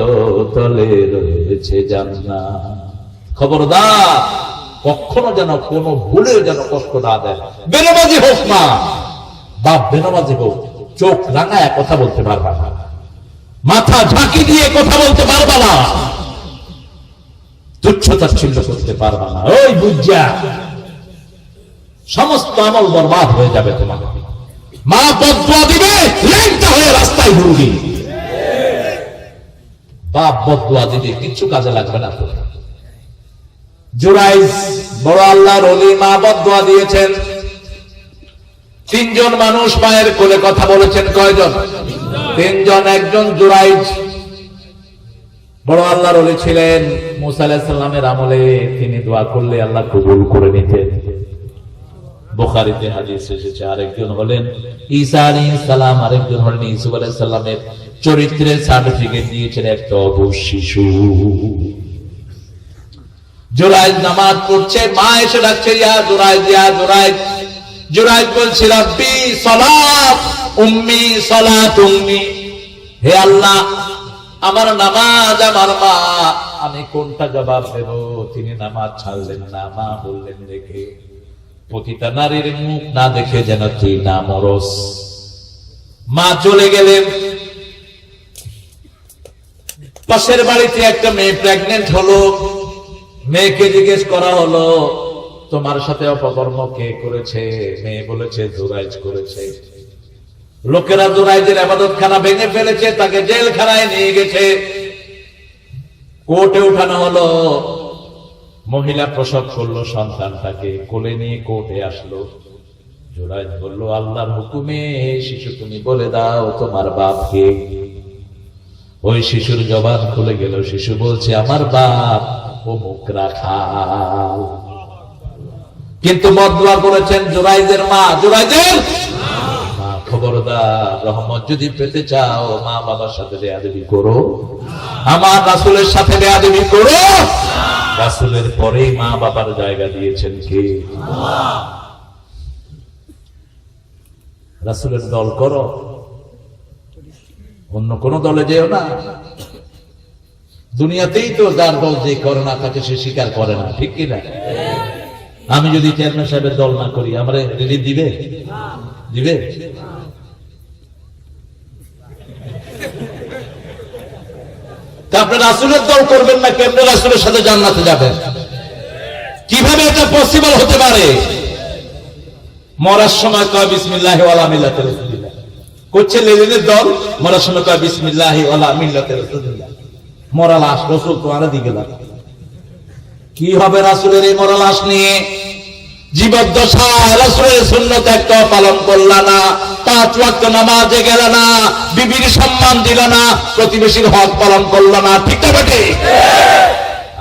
তলে রয়েছে জান্নাত। খবরদার কখনো যেন কোনো ভুলেও যেন কষ্ট না দেয়। বেনমাজি হোক মা, বাপ বেনমাজি হোক, চোখ রাঙায় কথা বলতে পারবা না, মাথা ঝাঁকি দিয়ে কথা বলতে পারবা না, তুচ্ছতাচ্ছিল্য করতে পারবা না। ওই বুঝা সমস্ত আমল বরবাদ হয়ে যাবে তোমার। মা বদদুয়া দিবে, ল্যাংটা হয়ে রাস্তায় ঘুরবি। বাপ বদদুয়া দিবে, কিচ্ছু কাজে লাগবে না। জুরাইজ বড় আল্লাহর ওলি, মা বদদুয়া দিয়েছেন। তিনজন মানুষ মায়ের কোলে কথা বলেছেন। কয়জন? তিনজন। একজন জুরাইজ বড় আল্লাহর ওলি ছিলেন। মুসা আলাইহিস সালামের আমলে তিনি দোয়া করলে আল্লাহ কবুল করে নিতেন, বুখারীতে হাদিস এসেছে। আরেকজন হলেন ঈসা আলাইহিস সালাম, আরেকজন হলেন ইউসুফ আলাইহিস সালামের চরিত্রের সার্টিফিকেট দিয়েছেন একটা অবুঝ শিশু। জুরাইজ নামাজ পড়ছে, মা এসে ডাকছে ইয়া জুরাইজ, ইয়া জুরাইজ। জুরাইজ বলছে রাব্বি সালাত উম্মি সালাত উম্মি, হে আল্লাহ আমার নামাজ আমার মা, আমি কোনটা জবাব দেব? তিনি নামাজ ছাড়লেন না। মা বললেন দেখে প্রতিটা নারীর মুখ না দেখে যেন তুই না মরস। মা চলে গেলেন। পাশের বাড়িতে একটা মেয়ে প্রেগনেন্ট হলো। মেয়েকে জিজ্ঞেস করা হলো তোমার সাথে অপকর্ম কে করেছে? মেয়ে বলেছে জুরাইজ করেছে। লোকেরা জুরাইজের ইবাদতখানা ভেঙে ফেলেছে, তাকে জেলখানায় নিয়ে গেছে। কোর্টে উঠানো হলো। মহিলা প্রসব করলো, সন্তানটাকে কোলে নিয়ে কোর্টে আসলো। জুরাইজ বলল আল্লাহর হুকুমে শিশু তুমি বলে দাও তোমার বাপ কে? ওই শিশুর জবান খুলে গেল। শিশু বলছে আমার বাপ অমুক রাখাল। কিন্তু বদদুয়া করেছেন জুরাইজের মা, জুরাইজের মা। খবরদার, রহমত যদি পেতে চাও মা বাবার সাথে বেয়াদবি করো, আমার রাসূলের সাথে বেয়াদবি করো। রাসূলের পরেই মা বাবার জায়গা দিয়েছেন কে? আল্লাহ। রাসূলের দল করো, অন্য কোন দলে যেও না। দুনিয়াতেই তো যার দল যে করে না তাকে সে স্বীকার করে না, ঠিক কিনা? আমি যদি চেয়ারম্যান সাহেবের দল না করি আমার রিলিফ দিবে? দিবে? আপনি রাসূলের দল করবেন না, কেমনে রাসূলের সাথে জান্নাতে যাবেন? কিভাবে এটা পসিবল হতে পারে? মরার সময় কয় বিসমিল্লাহি ওয়ালা মিল্লাতি রাসূলিল্লাহ, করছে লেলিনের দল, মরার সময় কয় বিসমিল্লাহি ওয়ালা মিল্লাতি রাসূলিল্লাহ। মরা লাশ রাসূল তোমার দিকে লাগে, কি হবে রাসূলের এই মরা লাশ নিয়ে? জীবদ্দশায় রাসূলের সুন্নাত একটা পালন করলা না, 5 ওয়াক্ত নামাজে গেল না, বিবির সম্মান দিল না, প্রতিবেশীর হক পালন করল না, ঠিক না বেটে?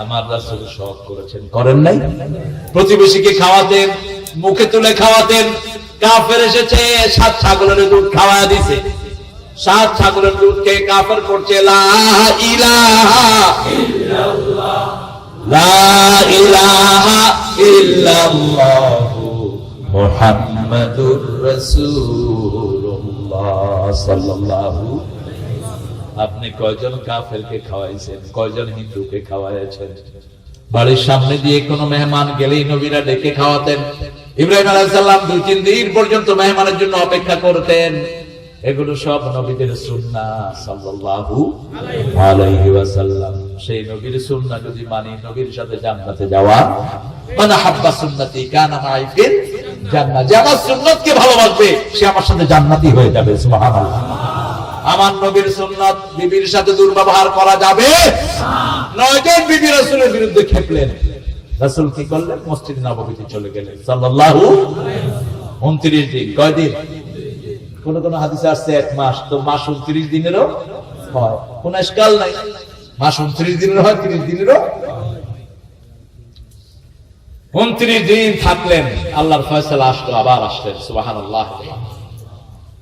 আমার রাসূল সব করেছেন, করেন নাই? প্রতিবেশীকে খাওয়াতেন, মুখে তুলে খাওয়াতেন। কাফের এসেছে 7 ছাগলের দুধ খাওয়ায়া দিছে, 7 ছাগলের দুধ খেয়ে কাফের করছে লা ইলাহা ইল্লাল্লাহ, লা ইলাহা ইল্লাল্লাহু মুহাম্মাদুর রাসূলুল্লাহ সাল্লাল্লাহু। আপনি কয়জন কাফেরকে খাওয়াইছেন, কয়জন হিন্দুকে খাওয়াইছেন? বাড়ির সামনে দিয়ে কোনো মেহমান গেলেই নবীরা ডেকে খাওয়াতেন। ইব্রাহিম আলাইহিস সালাম 2-3 দিন পর্যন্ত মেহমানের জন্য অপেক্ষা করতেন। এগুলো সব নবীদের সুন্নাহ সাল্লাল্লাহু আলাইহি ওয়াসাল্লাম। সেই নবীর সুন্নাহ যদি মানি, নবীর সাথে জান্নাতে যাওয়া। মান হাব্বা সুন্নতি কানা মাই ফিল জান্নাহ। যে আমার সুন্নাতকে ভালোবাসবে সে আমার সাথে জান্নাতি হয়ে যাবে, সুবহানাল্লাহ। আমার নবীর সুন্নাত বিবির সাথে দুর্ব্যবহার করা যাবে না। 9 জন বিবি রাসূলের বিরুদ্ধে খেপলেন, রাসূল কি করলেন? মসজিদ নববীতে চলে গেলেন সাল্লাল্লাহু আলাইহি ওয়াসাল্লাম। 29 দিন, কয় দিন? কোন কোন হাদিসে আসছে 1 মাস, তো মাস 29 দিনেরও হয়, কোন ইশকাল নাই। মাস 29 দিনের হয়, 30 দিনেরও। 29 দিন থাকলেন, আল্লাহর ফয়সালা আসলো, আবার আসলেন, সুবহানাল্লাহ।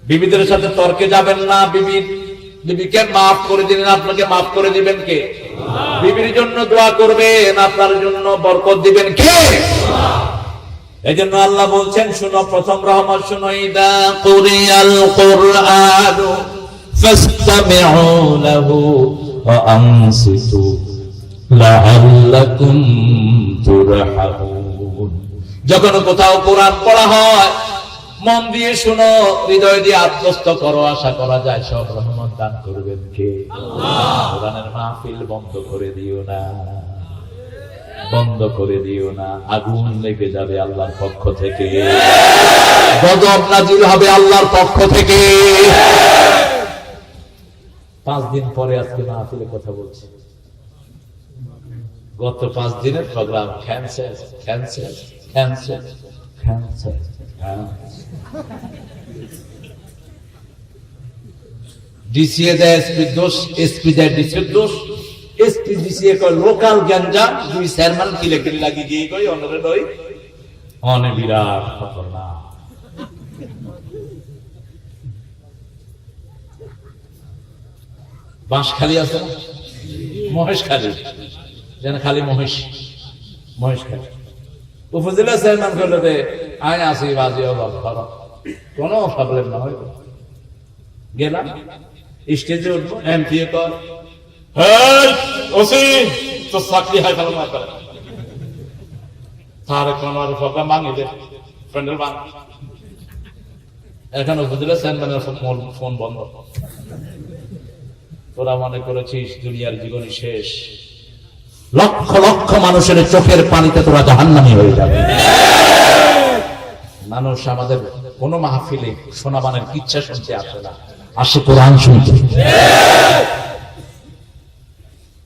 বিবিদের সাথে তর্কে যাবেন না। বিবিকে মাফ করে দিলেন, আপনাকে মাফ করে দিবেন কে? বিবির জন্য দোয়া করবেন, আপনার জন্য বরকত দিবেন কে? এই জন্য আল্লাহ বলছেন, শুনো, প্রথম রহমত শুনো, ইদা কুরিয়াল কুরআনু ফাসতামিউ লাহু ওয়া আনসিতু লাআল্লাকুম তুরহামুন। যখন কোথাও কোরআন পড়া হয় মন দিয়ে শুনো, হৃদয় দিয়ে আত্মস্থ করো, আশা করা যায় সব রহমত দান করবেন কে? আল্লাহ। কোরআনের মাহফিল বন্ধ করে দিও না, বন্ধ করে দিও না, আগুন লেগে যাবে আল্লাহর পক্ষ থেকে, গজব নাজিল হবে আল্লাহর পক্ষ থেকে। 5 দিন পরে আজকে মাহফিলে কথা বলছি, গত 5 দিনের program cancel cancel cancel cancel. ডিসিএ দেয় এসপি দোষ, এসপি দেয় ডিসিএ দোষ, এসপি ডিসিএ কয় লোকাল গ্যাঞ্জাম, 2 চেয়ারম্যান কিলে কিলে লাগি গিয়ে কই অনরে নই অনে বিরাট খতরনাক। বাঁশখালী আছে না, মহেশখালী, যেন খালি মহেশখালী উপজেলা চেয়ারম্যান করলে আয় আসি বাজি কোনো প্রবলেম না হয়। গেলাম স্টেজে উঠবো, এমপি কর তো চাকরি হয় ফেলো না করে তার কোন মাঙি দে প্যান্ডেল বাং। এখন উপজেলা চেয়ারম্যানের ফোন বন্ধ। তোরা মনে করেছিস দুনিয়ার জীবনই শেষ, লক্ষ লক্ষ মানুষের চোখের পানিতে তোরা জাহান্নামী হয়ে যাবে। মানুষ আমাদের কোন মাহফিলে শোনাবানের ইচ্ছা শুনতে আসে না, আসে কোরআন শুনতে।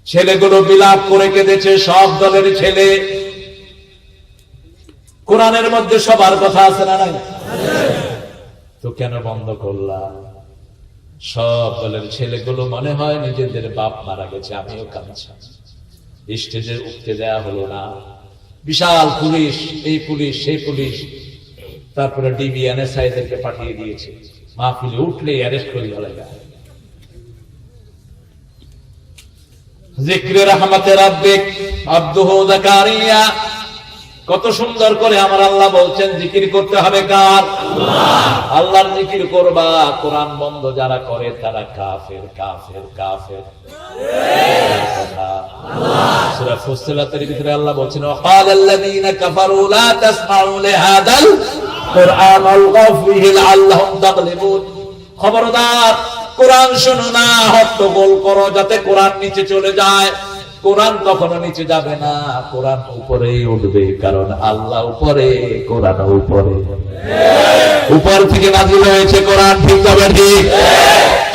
ছেলেগুলো বিলাপ করে কেঁদেছে, সব দলের ছেলে। কোরআনের মধ্যে সবার কথা আছে না নাই? তো কেন বন্ধ করলাম? সব দলের ছেলেগুলো মনে হয় নিজেদের বাপ মারা গেছে, আমিও কাঁদছি। স্টেজে উঠতে দেয়া হলো না, বিশাল পুলিশ, এই পুলিশ সেই পুলিশ, তারপরে ডিবি এনএসআই দেরকে পাঠিয়ে দিয়েছে। মাহফিলে উঠলে অ্যারেস্ট করে ফেলা। যিকরে রাহমাতে রাব্বিক আবদুহু যাকারিয়া, কত সুন্দর করে আমার আল্লাহ বলছেন জিকির করতে হবে কার? আল্লাহর জিকির করবা। কোরআন বন্ধ যারা করে তারা কাফের কাফের কাফের। সূরা ফুসসিলাতের ভিতরে আল্লাহ বলছেন ওয়াকালাল্লাযীনা কাফারু লা তাসমাউ লিহাদাল কুরআন আলগাউ ফীহি লাআল্লাহুম তাগলিবুন। খবরদার কোরআন শোনো না, হট্টগোল করো যাতে কোরআন নিচে চলে যায়। কোরআন কখনো নিচে যাবে না, কোরআন উপরেই উঠবে, কারণ আল্লাহ উপরে, কোরআন উপরে। উপর থেকে নাজিল হয়েছে কোরআন, ঠিক তবে ঠিক।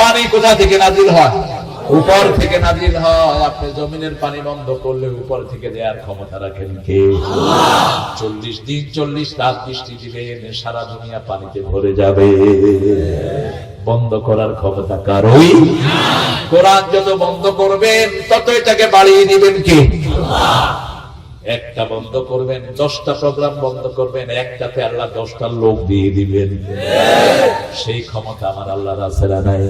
পানি কোথা থেকে নাজিল হয়? উপর থেকে নাজিল হয়। আপনি জমিনের পানি বন্ধ করলে উপর থেকে দেওয়ার ক্ষমতা রাখেন কে? আল্লাহ। 40 দিন 40 রাত বৃষ্টি দিবেন, সারা দুনিয়া পানিতে ভরে যাবে। বন্ধ করার ক্ষমতা কারোই। কোরআন যত বন্ধ করবেন তত এটাকে বাড়িয়ে দিবেন কে? আল্লাহ। একটা বন্ধ করবেন, 10টা প্রোগ্রাম বন্ধ করবেন, একটাতে আল্লাহ 10টা লোক দিয়ে দিবেন। সেই ক্ষমতা আমার আল্লাহর আছে না নাই?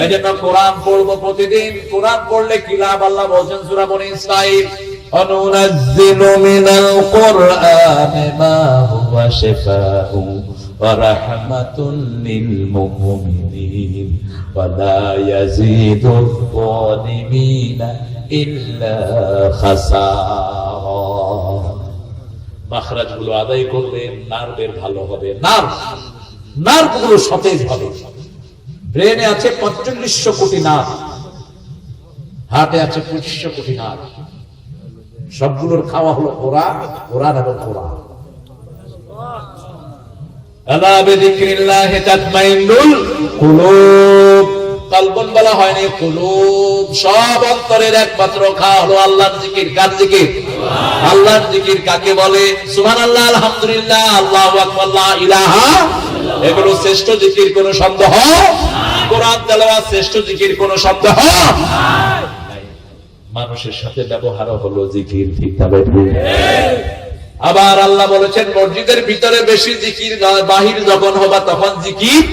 এজন্য কোরআন পড়বো প্রতিদিন। কোরআন পড়লে কি লাভ? আল্লাহ বলেন সূরা বনী ইসরাঈল, অনুনাজ্জিলু মিনাল কুরআনি মা হুয়া শিফাউ ওয়া রাহমাতুন লিল মুমিনিন ওয়া লা ইয়াজিদুল যালিমিনা ইল্লা খাসারা। মাখরাজ গুলো আদায় করবেন, নার্ভের ভালো হবে, নার্ভ গুলো সতেজ হবে। ব্রেনে আছে 4500 কোটি নার্ভ, হার্টে আছে 2500 কোটি নার্ভ। সবগুলোর খাওয়া হলো কোরআন, কোরআন এবং কোরআন। আলা বিযিকরিল্লাহি তাতমাইন্নুল কুলুব। কলবন বলা হয়নি, কুলুব। সব অন্তরের একমাত্র খাওয়া হলো আল্লাহর জিকির। কার জিকির? আল্লাহর জিকির কাকে বলে? সুবহানাল্লাহ, আলহামদুলিল্লাহ, আল্লাহু আকবার, লা ইলাহা, এগুলো শ্রেষ্ঠ জিকির, কোনো সন্দেহ? কোরআন তেলাওয়াত শ্রেষ্ঠ জিকির, কোনো সন্দেহ? মানুষের সাথে ব্যবহার হলো জিকির, ঠিক তবে ঠিক। আবার আল্লাহ বলেছেন মসজিদের ভিতরে বেশি জিকির নয়, বাহির যখন হবা তখন জিকির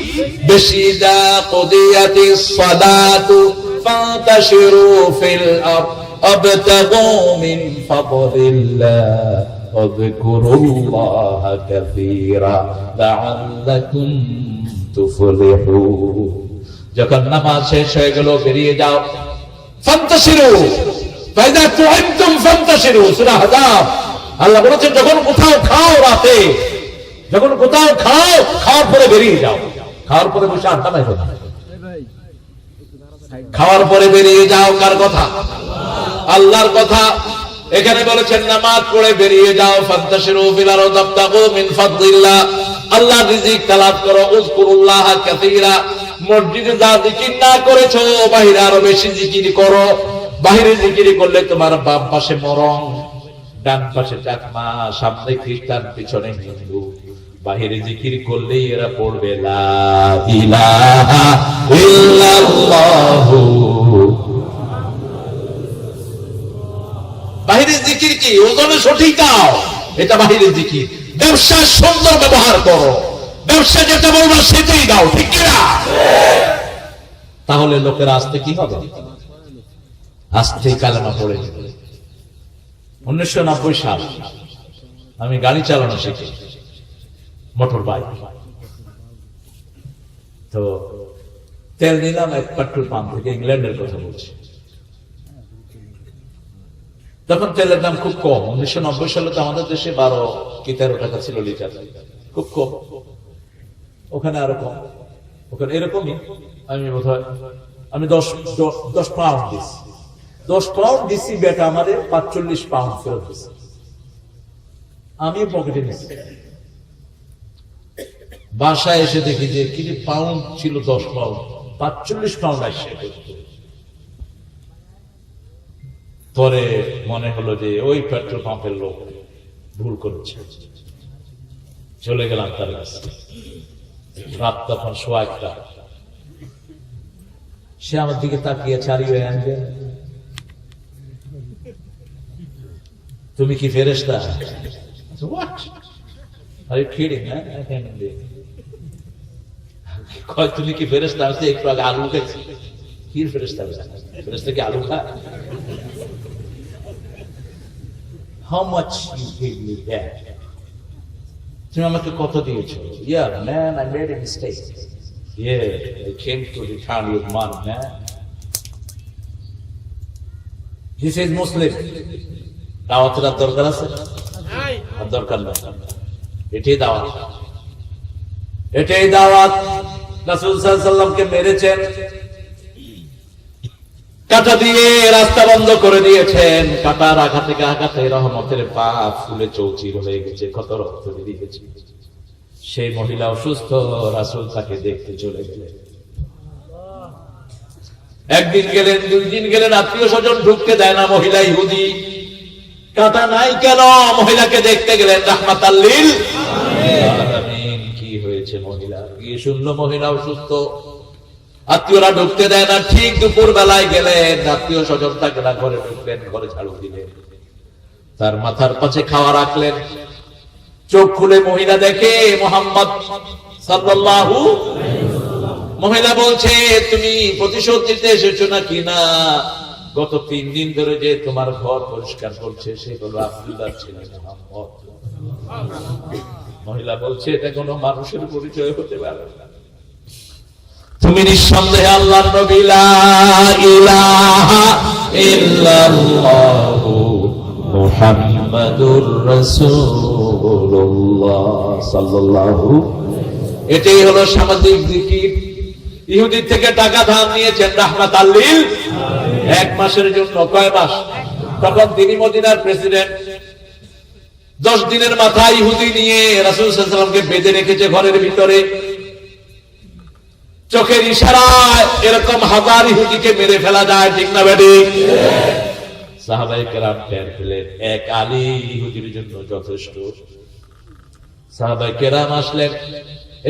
বেশি। দা কুদিয়াতিস সালাতু ফাতাশিরু ফিল আরদ আবতাগু মিন ফাদলিল্লাহ ওয়াযকুরুল্লাহা কাসীরা লাআল্লাকুম তুফলিহুন। যখন নামাজ শেষ হয়ে গেল বেরিয়ে যাও। ফান্তাশিরু ফাইদা তুইমতুম ফান্তাশিরু, সূরা আহজাব। আল্লাহ বলেছেন যখন কোথাও খাও, রাতে যখন কোথাও খাও, খাওয়ার পরে বেরিয়ে যাও। খাওয়ার পরে বসে আড্ডা মারো না, খাওয়ার পরে বেরিয়ে যাও। কার কথা? আল্লাহর কথা। এখানে বলেছেন নামাজ পড়ে বেরিয়ে যাও। ফান্তাশিরু ফিল আরদি ওয়াবতাগু মিন ফাদলিল্লাহ, আল্লাহর রিজিক তালাব করো। উযকুরুল্লাহা কাসীরা, মসজিদে যা জিকির না করেছো বাইরে আরো বেশি জিকির করো। বাইরে জিকির করলে তোমার বাম পাশে মরং, ডান পাশে চাকমা, সামনে খ্রিস্টান, পিছনে হিন্দু। বাহিরে জিকির করলে এরা পড়বে লা ইলাহা ইল্লাল্লাহু। বাহিরে জিকির কি? ওজনে সঠিক দাও, এটা বাহিরে জিকির। ব্যবসা সুন্দর ব্যবহার করো, ব্যবসা যেটা বলবো সেটাই দাও, ঠিক না? তাহলে লোকেরা আসতে কি হবে? আসতেই কালেমা পড়ে যাবে। 1990 সাল আমি গাড়ি চালানো শিখি, মোটর বাইক। তো তেল নিলাম এক পেট্রোল পাম্প থেকে, ইংল্যান্ডের কথা বলছি। তখন তেলের দাম খুব কম। 1990 সালে তো আমাদের দেশে 12 কি 13 টাকা ছিল লিটার, খুব কম। ওখানে আরো কম, ওখানে এরকমই। আমি বোধহয় 10 পাউন্ড দিচ্ছি, 10 পাউন্ড দিচ্ছি, বেটা আমাদের 45 পাউন্ড ফেরত দিচ্ছে। আমি পকেটে নিচ্ছি। বাসায় এসে দেখি যে কি পাউন্ড ছিল 10 পাউন্ড, 45 পাউন্ড আসছে। পরে মনে হলো যে ওই পেট্রোল পাম্পের লোক ভুল করেছে। চলে গেলাম তার কাছে। রাত তখন 1:15। সে আমার দিকে তাকিয়ে ছাড়িয়ে আনবে, তুমি কি ফেরেশতা? What? Are you kidding? কয় তুমি কি ফেরেশতা? আছে একটু আগে আলু খেয়েছি। কি ফেরেশতা? ফেরেশতা কি আলু খায়? How much you gave me back? তুমি আমাকে কত দিয়েছো? Yeah, man, I made a mistake. Yeah, I came to return your money, man. He says Muslim. দাওয়াতের আর দরকার আছে? আর দরকার নেই। এটাই দাওয়াত। এটাই দাওয়াত। রাসূল সাল্লাল্লাহু আলাইহি ওয়াসাল্লামকে মেরেছেন, কাঁটা দিয়ে রাস্তা বন্ধ করে দিয়েছেন। কাঁটার আঘাতে আঘাতে রহমতের পা ফুলে চৌচির হয়ে গেছে, কত রক্ত বেরিয়ে গেছে। সেই মহিলা অসুস্থ, রাসূল তাকে দেখতে চলে গেলেন। একদিন গেলেন, 2 দিন গেলেন, আত্মীয় স্বজন ঢুকতে দেয় না। মহিলা ইহুদি, কাঁটা নাই কেন? মহিলাকে দেখতে গেলেন। রাহমাতাল লিল আলামিন। কি হয়েছে মহিলা? গিয়ে শুনলো মহিলা অসুস্থ, আত্মীয়রা ঢুকতে দেয় না। ঠিক দুপুর বেলায় গেলেন, আত্মীয় স্বজন তাকে না ঘরে ঢুকলেন, ঘরে ঝাড়ু দিলেন, তার মাথার পাশে খাওয়া রাখলেন। চোখ খুলে মহিলা দেখে মুহাম্মদ সাল্লাল্লাহু। মহিলা বলছে, তুমি প্রতিশোধ নিতে এসেছো নাকি? না, গত 3 দিন ধরে যে তোমার ঘর পরিষ্কার করছে সে হলো আব্দুল্লাহর ছেলে মুহাম্মদ। মহিলা বলছে, এটা কোনো মানুষের পরিচয় হতে পারে না। তুমি নিঃসন্দেহে আল্লাহর নবী। লা ইলাহা ইল্লাল্লাহু মুহাম্মাদুর রাসূলুল্লাহ সাল্লাল্লাহু। এটাই হলো সামাজিক জিকির। ইহুদি থেকে টাকা ধার নিয়েছেন রাহমাতাল লিল। 1 মাসের জন্য। কয় মাস? তখন তিনি মদিনার প্রেসিডেন্ট। 10 দিনের মাথায় ইহুদি নিয়ে রাসূল সাল্লাল্লাহু আলাইহি ওয়াসাল্লামকে বেঁধে রেখেছে ঘরের ভিতরে। চোখের ইশারায় এরকম 1000 ইহুদিকে মেরে ফেলা যায়, ঠিক না বেটি? সাহাবায়ে কেরাম টের পেলেন, এক আলী ইহুদির জন্য যথেষ্ট। সাহাবায়ে কেরাম আসলেন,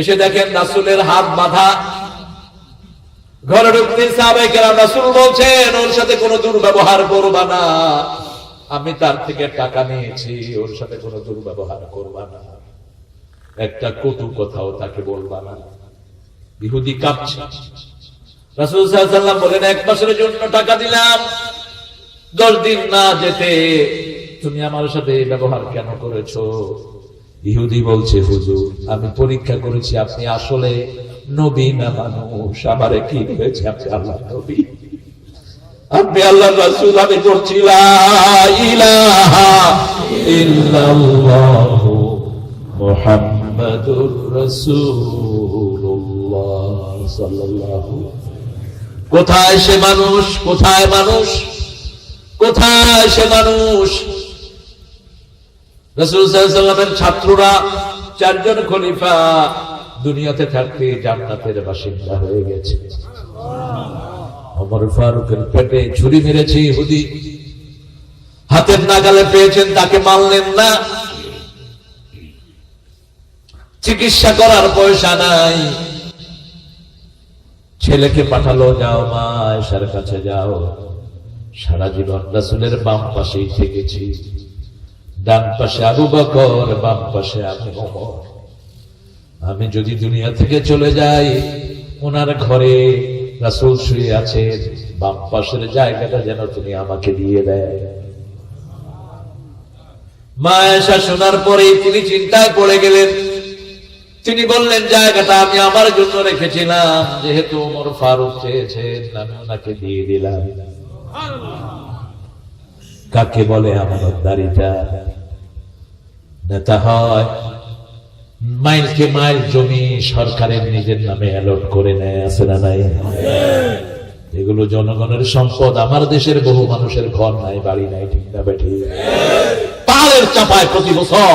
এসে দেখেন রাসূলের হাত বাঁধা। ঘরে ঢুকতে সাহাবায়ে কেরাম, রাসূল বলছেন ওর সাথে কোনো দুর্ব্যবহার করবা না, আমি তার থেকে টাকা নিয়েছি, ওর সাথে কোনো দুর্ব্যবহার করবা না, একটা কটু কথাও তাকে বলবা না। ইহুদি কাঁপছে। রাসূল সাল্লাল্লাহু আলাইহি ওয়াসাল্লাম বলেন, 1 মাসের জন্য টাকা দিলাম, 10 দিন না যেতে তুমি আমার সাথে এই ব্যবহার কেন করেছো? ইহুদি বলছে, হুজুর আমি পরীক্ষা করেছি আপনি আসলে নবী না মানুষ। আমারে কি হয়েছে? আপনি আল্লাহর নবী, আপনি আল্লাহর রাসূল। আমি করছি লা ইলাহা ইল্লাল্লাহু মুহাম্মাদুর রাসূলুল্লাহ সাল্লাল্লাহু। কোথায় সে মানুষ? কোথায় মানুষ? কোথায় সে মানুষ? রাসূল সাল্লাল্লাহু আলাইহি ওয়াসাল্লামের ছাত্ররা 4 জন খলিফা দুনিয়াতে থাকতে জান্নাতের বাসিন্দা হয়ে গেছে। ওমর ফারুকের পেটে ছুরি মেরেছে ইহুদি, হাতের নাগালে পেয়েছেন, তাকে মারলেন না। চিকিৎসা করার পয়সা নাই, ছেলেকে পাঠালো, যাও মা আয়েশার কাছে যাও। সারা জীবন রাসূলের বাম পাশেই থেকেছি, ডান পাশে আবু বকর, বাম পাশে আমি ওমর। আমি যদি দুনিয়া থেকে চলে যাই, ওনার ঘরে রাসূল শুয়ে আছেন, বাম পাশের জায়গাটা যেন তুমি আমাকে দিয়ে দেয়। মা আয়েশা শোনার পরে তিনি চিন্তায় পড়ে গেলেন। তিনি বললেন, জায়গাটা আমি আমার জন্য রেখেছিলাম, যেহেতু ওমর ফারুক চেয়েছেন আমি ওনাকে দিয়ে দিলাম। কাকে বলে আমানতদারিতা? নেতা হয়, মাইলকে মাইল জমি সরকারের নিজের নামে অ্যালট করে নেয়, আছে না নাই? এগুলো জনগণের সম্পদ। আমার দেশের বহু মানুষের ঘর নাই, বাড়ি নাই, ঠিক না বেঠি? পাহাড়ের চাপায় প্রতি বছর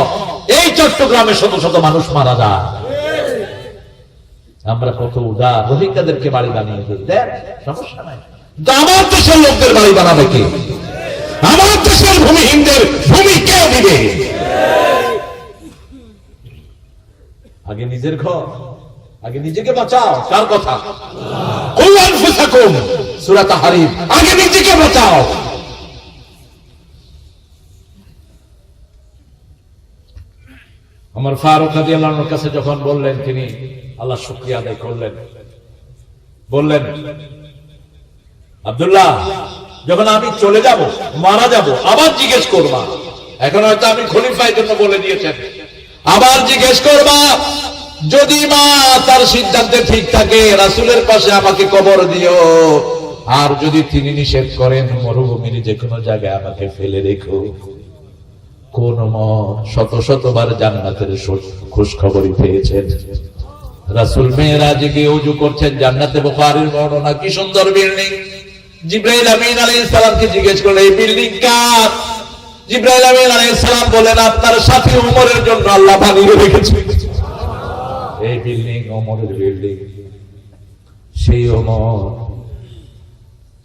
এই চট্টগ্রামে শত শত মানুষ মারা যায়। আমরা কত উদার, রোহিঙ্গাদেরকে বাড়ি বানিয়ে দিই, দেখ সমস্যা নাই। আমার দেশের লোকদের বাড়ি বানাবে কে? আমার দেশের ভূমিহীনদের ভূমি কে দিবে? আগে নিজের ঘর, আগে নিজেকে বাঁচাও। কার কথা? সূরা তাহরিম। আগে নিজেকে বাঁচাও। আমার ফারুক রাদিয়াল্লাহু আনহুর কাছে যখন বললেন, তিনি আল্লাহ শুকরিয়া আদায় করলেন, বললেন, আব্দুল্লাহ, যখন আমি চলে যাব, মারা যাব, আবার জিজ্ঞেস করবা। এখন হয়তো আমি খলিফার জন্য বলে দিয়েছেন, আবার জিজ্ঞেস করবা, যদি মা তার সিদ্ধান্তে ঠিক থাকে রাসূলের পাশে আমাকে কবর দিও, আর যদি তিনি নিষেধ করেন মরুভূমির যে কোনো জায়গায় আমাকে ফেলে রেখো। কোন শত শতবার জান্নাতের খোঁজ খবরই পেয়েছেন। রাসূল মেরাজে গিয়ে ওযু করছেন, জান্নাতে বুখারীর বর্ণনা, কি সুন্দর বিল্ডিং। জিবরাইল আমিন আলাইহিস সালামকে জিজ্ঞেস করলেন, এই বিল্ডিং কার? জিবরাইল আমিন আলাইহিস সালাম বলেন, আপনার সাথী ওমরের জন্য আল্লাহ বানিয়ে রেখেছে। এই বিল্ডিং ওমরের বিল্ডিং। সেই ওমর,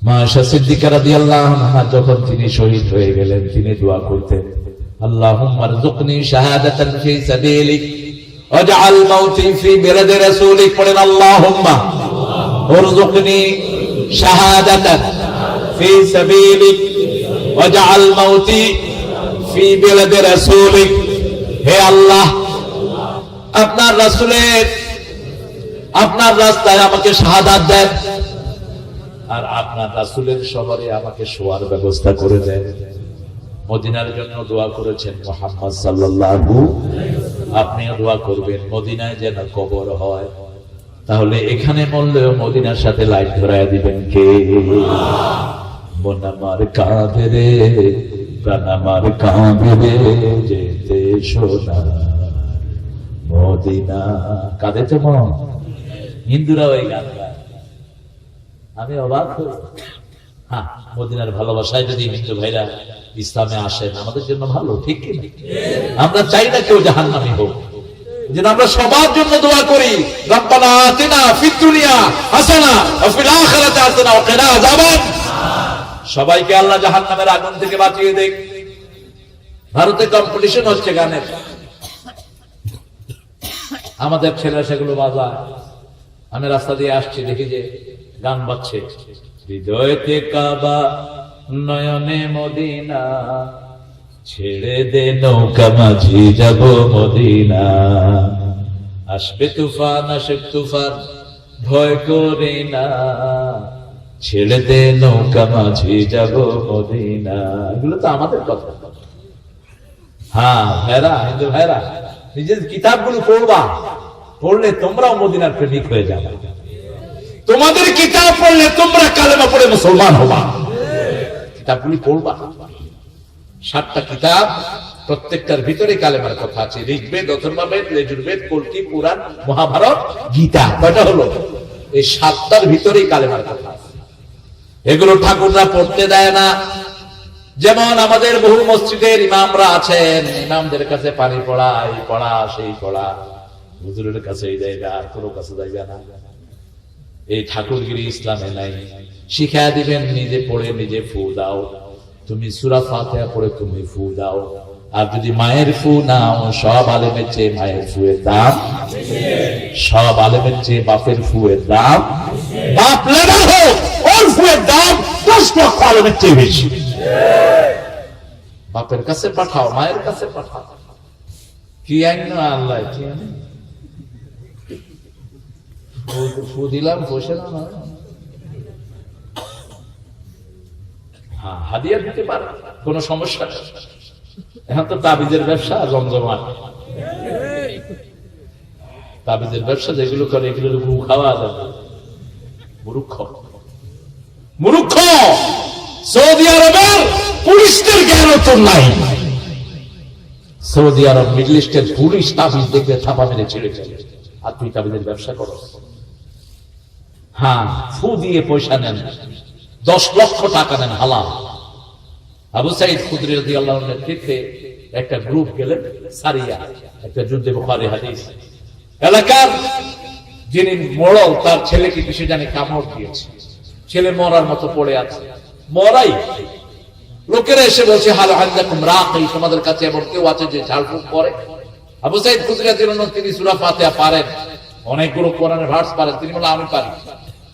মা আয়েশা সিদ্দিকা রাদিয়াল্লাহু আনহা যখন তিনি শহীদ হয়ে গেলেন, তিনি দোয়া করতেন, আল্লাহুম্মা রযুকনি শাহাদাতান ফি সাবিলিক ওয়াজআল মাউতি ফি বিলাদি রাসূলিক। পড়েন, আল্লাহুম্মা রযুকনি শাহাদাতান ফি সাবিলিক ওয়াজআল মাউতি ফি বিলাদি রাসূলিক। হে আল্লাহ, আপনার রাসূলের, আপনার রাস্তায় আমাকে শাহাদাত দেন, আর আপনার রাসূলের শহরে আমাকে শোয়ার ব্যবস্থা করে দেন। মদিনার জন্য দোয়া করেছেন মুহাম্মদ সাল্লাল্লাহু আলাইহি ওয়াসাল্লাম। আপনিও দোয়া করবেন মদিনায় যেন কবর হয়। তাহলে এখানে মরলেও মদিনার সাথে লাইন ধরায় দিবেন কে? মন আমার কাঁদে রে, প্রাণ আমার কাঁদে রে, যেতে সোনা মদিনা। কাঁদে তো মন, হিন্দুরা ওই গান গায়, আমি অবাক হই। হ্যাঁ, মদিনার ভালোবাসায় যদি হিন্দু ভাইরা ইসলামে আসেন আমাদের জন্য ভালো, ঠিক কি না? আমরা চাই না কেউ জাহান্নামী হোক, যেন আমরা সবার জন্য দোয়া করি, রব্বানা আতিনা ফিদ দুনিয়া হাসানা ওয়া ফিল আখিরাতি হাসানা ওয়া কিনা আযাবান। সবাইকে আল্লাহ জাহান্নামের আগুন থেকে বাঁচিয়ে দেয়। ভারতে কম্পিটিশন হচ্ছে গানের, আমাদের ছেলেরা সেগুলো বাজায়। আমি রাস্তা দিয়ে আসছি, দেখি যে গান বাজছে, হৃদয়তে কাবা নয়নে মদিনা, ছেড়ে দে নৌকা মাঝি যাব মদিনা, আসবে তুফান আসবে তুফান ভয় করি না, ছেড়ে দে নৌকা মাঝি যাব মদিনা। এগুলো তো আমাদের কথা। হ্যাঁ ভাইরা, হিন্দু ভাইরা, নিজের কিতাবগুলো পড়বা, পড়লে তোমরাও মদিনার প্রেমিক হয়ে যাবে। তোমাদের কিতাব পড়লে তোমরা কালেমা পড়ে মুসলমান হবা। কিতাবগুলি পড়বা, 7টা কিতাব, প্রত্যেকটার ভিতরে কালেমার কথা আছে। ঋগ্বেদ, অথর্ববেদ, যজুর্বেদ, কল্কি, পুরাণ, মহাভারত, গীতা। কয়টা হলো? এই 7টার ভিতরেই কালেমার কথা আছে। এগুলো ঠাকুররা পড়তে দেয় না। যেমন আমাদের বহু মসজিদের ইমামরা আছেন, ইমামদের কাছে পানি পড়া, এই পড়া সেই পড়া, হুজুরের কাছে এই জায়গা, আর কোনো কাছে জায়গা না। এই ঠাকুরগিরি ইসলামে নাই। শিখায় দিবেন, নিজে পড়ে নিজে ফু দাও। তুমি সূরা ফাতিহা পড়ে তুমি ফু দাও। আর যদি মায়ের ফু নাও, সব আলেমের চেয়ে মায়ের ফুয়ের দাম, সব আলেমের চেয়ে বাপের ফুয়ের দাম, বাপ লেনা হোক, ওর ফুয়ের দাম 10 লক্ষ আলেমের চেয়ে বেশি। বাপের কাছে পাঠাও, মায়ের কাছে পাঠাও, কি আইন আল্লাহ, কি আইন ফু দিলাম, বসে না, হাদিয়া দিতে পারে, কোন সমস্যা নেই। এখন তো তাবিজের ব্যবসা জমজমাট। তাবিজের ব্যবসা যেগুলো করে, এগুলো গু খাওয়া যাবে। মূর্খ মূর্খ। সৌদি আরবের পুলিশদের জ্ঞান তো নাই। সৌদি আরব, মিডল ইস্টের পুলিশ তাবিজ দেখবে ছাপা মেরে ছেড়ে চলে, আর তুই তাবিজের ব্যবসা করো। হ্যাঁ, ফু দিয়ে পয়সা নেন, 10 লক্ষ টাকা নেন হালাল। আবু সাঈদ খুদরি রাদিয়াল্লাহু আনহুর নেতৃত্বে একটা গ্রুপ গেলেন সারিয়া, একটা যুদ্ধে, বুখারী হাদিস। এলাকার যিনি মোড়ল, তার ছেলেকে কিসে জানি কামড় দিয়েছে, ছেলে মরার মতো পড়ে আছে, মরাই। লোকেরা এসে বলছে, হাল আনজাকুম রাকি, তোমাদের কাছে এমন কেউ আছে যে ঝাড়ফুঁক করে? আবু সাঈদ খুদরি রাদিয়াল্লাহু আনহু, তিনি সূরা ফাতিহা পারেন, অনেকগুলো কোরআনের ভার্স পারেন। তিনি বললেন, আমি পারি।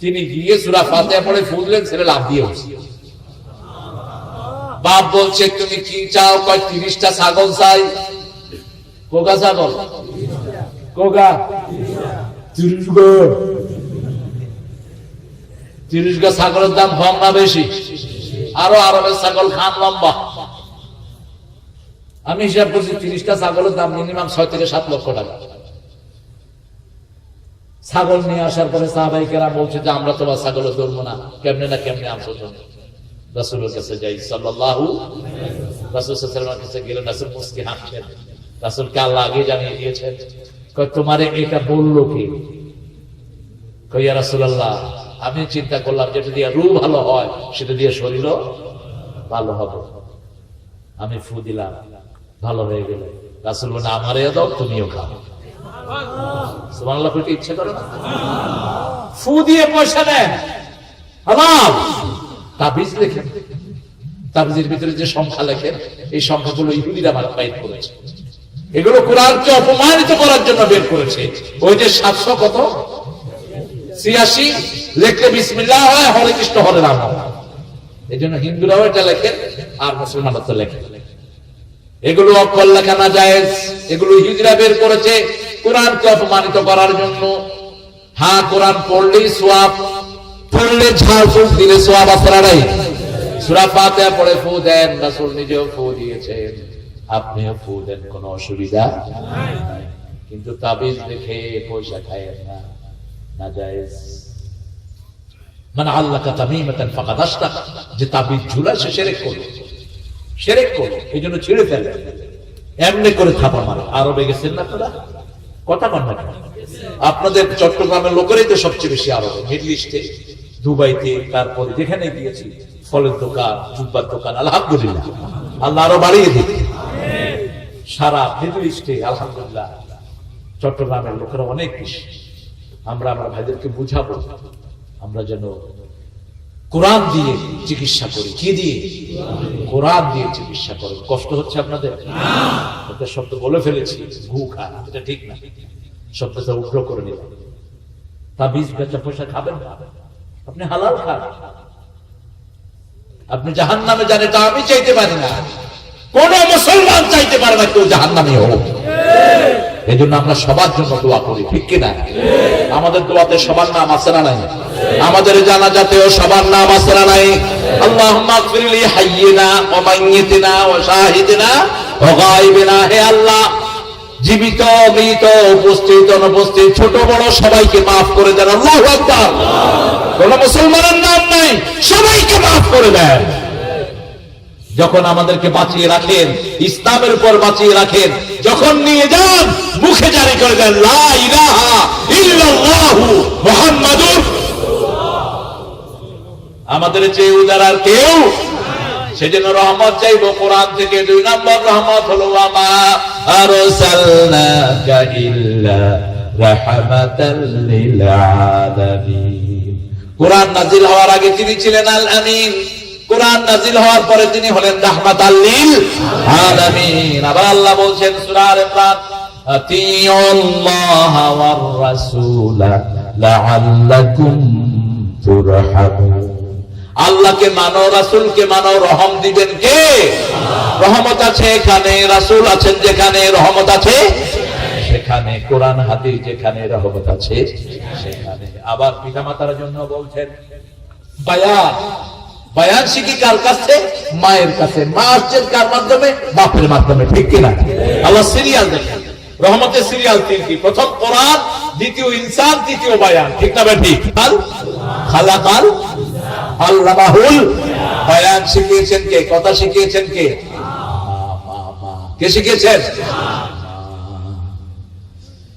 তিনি গিয়ে সূরা ফাতিহা পড়ে ফু দিলেন, ছেলে লাফ দিয়ে উঠছে। বাপ বলছে, তুমি কি চাও? কয় 30টা ছাগল চাই। কোগা ছাগল, কোগা 30 গো। 30 গো ছাগলের দাম কম না বেশি? আরো আরবের ছাগল খান লম্বা। আমি হিসাব করছি 30টা ছাগলের দাম মিনিমাম 6 থেকে 7 লক্ষ টাকা। ছাগল নিয়ে আসার পরে সাহাবায়ে কেরাম বলছে যে আমরা তোমার ছাগল ধরবো না, কেমনে না কেমনে আনছো তুমি? রাসূলের কাছে যাই সাল্লাল্লাহু রাসূল সাল্লাল্লাহু আলাইহি কাছে গেলেন, রাসূল মুস্কি হাসছেন। রাসূলকে আল্লাহ আগে জানিয়ে দিয়েছেন। কয় তোমারে এটা বললো কে? কয় ইয়া রাসূলুল্লাহ আমি চিন্তা করলাম যেটা দিয়ে রূহ ভালো হয় সেটা দিয়ে শরীরও ভালো হবে। আমি ফু দিলাম, ভালো হয়ে গেল। রাসূল বলেন আমারে দাও, তুমিও খাও। সুবহানাল্লাহ। কইতে ইচ্ছে করে না? ফু দিয়ে পয়সা নেন, হালাল। তাবিজ লেখেন, তাবিজের ভিতরে যে সংখ্যা লেখেন এই সংখ্যাগুলো ইহুদিরা বাইর করেছে। এগুলো কোরআনকে অপমানিত করার জন্য বের করেছে। ওই যে 700 কত 86 লেখলে বিসমিল্লাহ হয়, হরে কৃষ্ণ হরে রাম। এই জন্য হিন্দুরাও এটা লেখেন আর মুসলমানরা তো লেখেন। এগুলো অক্ষর লেখা না জায়েজ। এগুলো ইহুদিরা বের করেছে কোরআনকে অপমানিত করার জন্য। হ্যাঁ, কোরআন পড়লেই সওয়াব, পড়লে ঝাড় ফুঁক দিলে সওয়াব আসরা নাই। সূরা ফাতিহা পড়ে ফু দেন, রাসূল নিজেও ফু দিয়েছেন, আপনিও ফু দেন, কোনো অসুবিধা নাই। কিন্তু তাবিজ দেখে পয়সা খায়েন না, না জায়েজ। মানে আল্লাহকা তামিমাতান ফাকাদ আশরাক, যে তাবিজ ঝুলায় সে শিরক করলো, শিরক করলো। এইজন্য ছেড়ে ফেলে, এমনি করে থাপা মারে। আরবে গেছেন না আপনারা? কথা কন না? আপনাদের চট্টগ্রামের লোকেরাই তো সবচেয়ে বেশি আরবে, মিডল ইস্টে, দুবাইতে, তারপরে যেখানে গিয়েছি ফলের দোকান, জুব্বার দোকান, আলহামদুলিল্লাহ আল্লাহ আরো বাড়িয়ে দিন। সারা মিডল ইস্টে আলহামদুলিল্লাহ চট্টগ্রামের লোকেরা অনেক বেশি। আমরা আমার ভাইদেরকে বুঝাবো আমরা যেন কোরআন দিয়ে চিকিৎসা করি। কি দিয়ে? কোরআন দিয়ে চিকিৎসা করি। কষ্ট হচ্ছে আপনাদের? একটা শব্দ বলে ফেলেছি, ঘু খান, এটা ঠিক না। শব্দটা উগ্র করে নিলাম। তাবিজ বেচা পয়সা খাবেন না, আপনি হালাল খান। আপনি জাহান্নামে যান এটা আমি চাইতে পারি না, কোন মুসলমান চাইতে পারে না কেউ জাহান্নামে হোক। এই জন্য আমরা সবার জন্য দোয়া করি, ঠিক কিনা? আমাদের দোয়াতে সবার নাম আছে না নাই? আমাদের জানাজাতেও সবার নাম আছে না নাই? আল্লাহুম্মা আগফির লি হাইয়িনা ওয়া মাইয়িতিনা ওয়া শাহিদিনা ওয়া গায়িবিনা। হে আল্লাহ, জীবিত, মৃত, উপস্থিত, অনুপস্থিত, ছোট বড় সবাইকে মাফ করে দেন। আল্লাহু আকবার। কোন মুসলমানের নাম নাই, সবাইকে মাফ করে দেন। যখন আমাদেরকে বাঁচিয়ে রাখেন, ইসলামের উপর বাঁচিয়ে রাখেন, যখন নিয়ে যান মুখে জারি করে দেন লা ইলাহা ইল্লাল্লাহু মুহাম্মাদুর। আমাদের চেয়ে উদার আর কেউ, সেজন্য রহমত চাইবো কোরআন থেকে। 2 নম্বর রহমত হলো ওয়ামা আরসালনাকা ইল্লা রাহমাতাল লিল আলামিন। কোরআন নাজিল হওয়ার আগে তিনি ছিলেন আল আমিন, কোরআন নাজিল হওয়ার পরে তিনি হলেন রাহমাতাল লিল আলামিন। আবার আল্লাহ বলছেন সূরা আল ইমরান, আতিউল্লাহ ওয়ার রাসূলা লাআল্লাকুম তুরহামুন। আল্লাহকে মানো, রাসূলকে মানো, রহম দিবেন কে? রহমত আছে এখানে, রাসূল আছেন যেখানে, রহমত আছে সেখানে। কোরআন হাদিস যেখানে, রহমত আছে সেখানে। আবার পিতামাতার জন্য বলছেন বায়ান। বায়ান শিখি কার কাছে? মায়ের কাছে। মা আসছেন কার মাধ্যমে? বাপের মাধ্যমে, ঠিক কিনা? আল্লাহ সিরিয়াল দেখেন, রহমতের সিরিয়াল 3টি। প্রথম কোরআন, দ্বিতীয় ইনসান, তৃতীয় বায়ান, ঠিক না ভাই? ঠিক। খালাকাল আল্লামাহুল বায়ান শিখিয়েছেন কে? কথা শিখিয়েছেন কে? কে শিখিয়েছেন?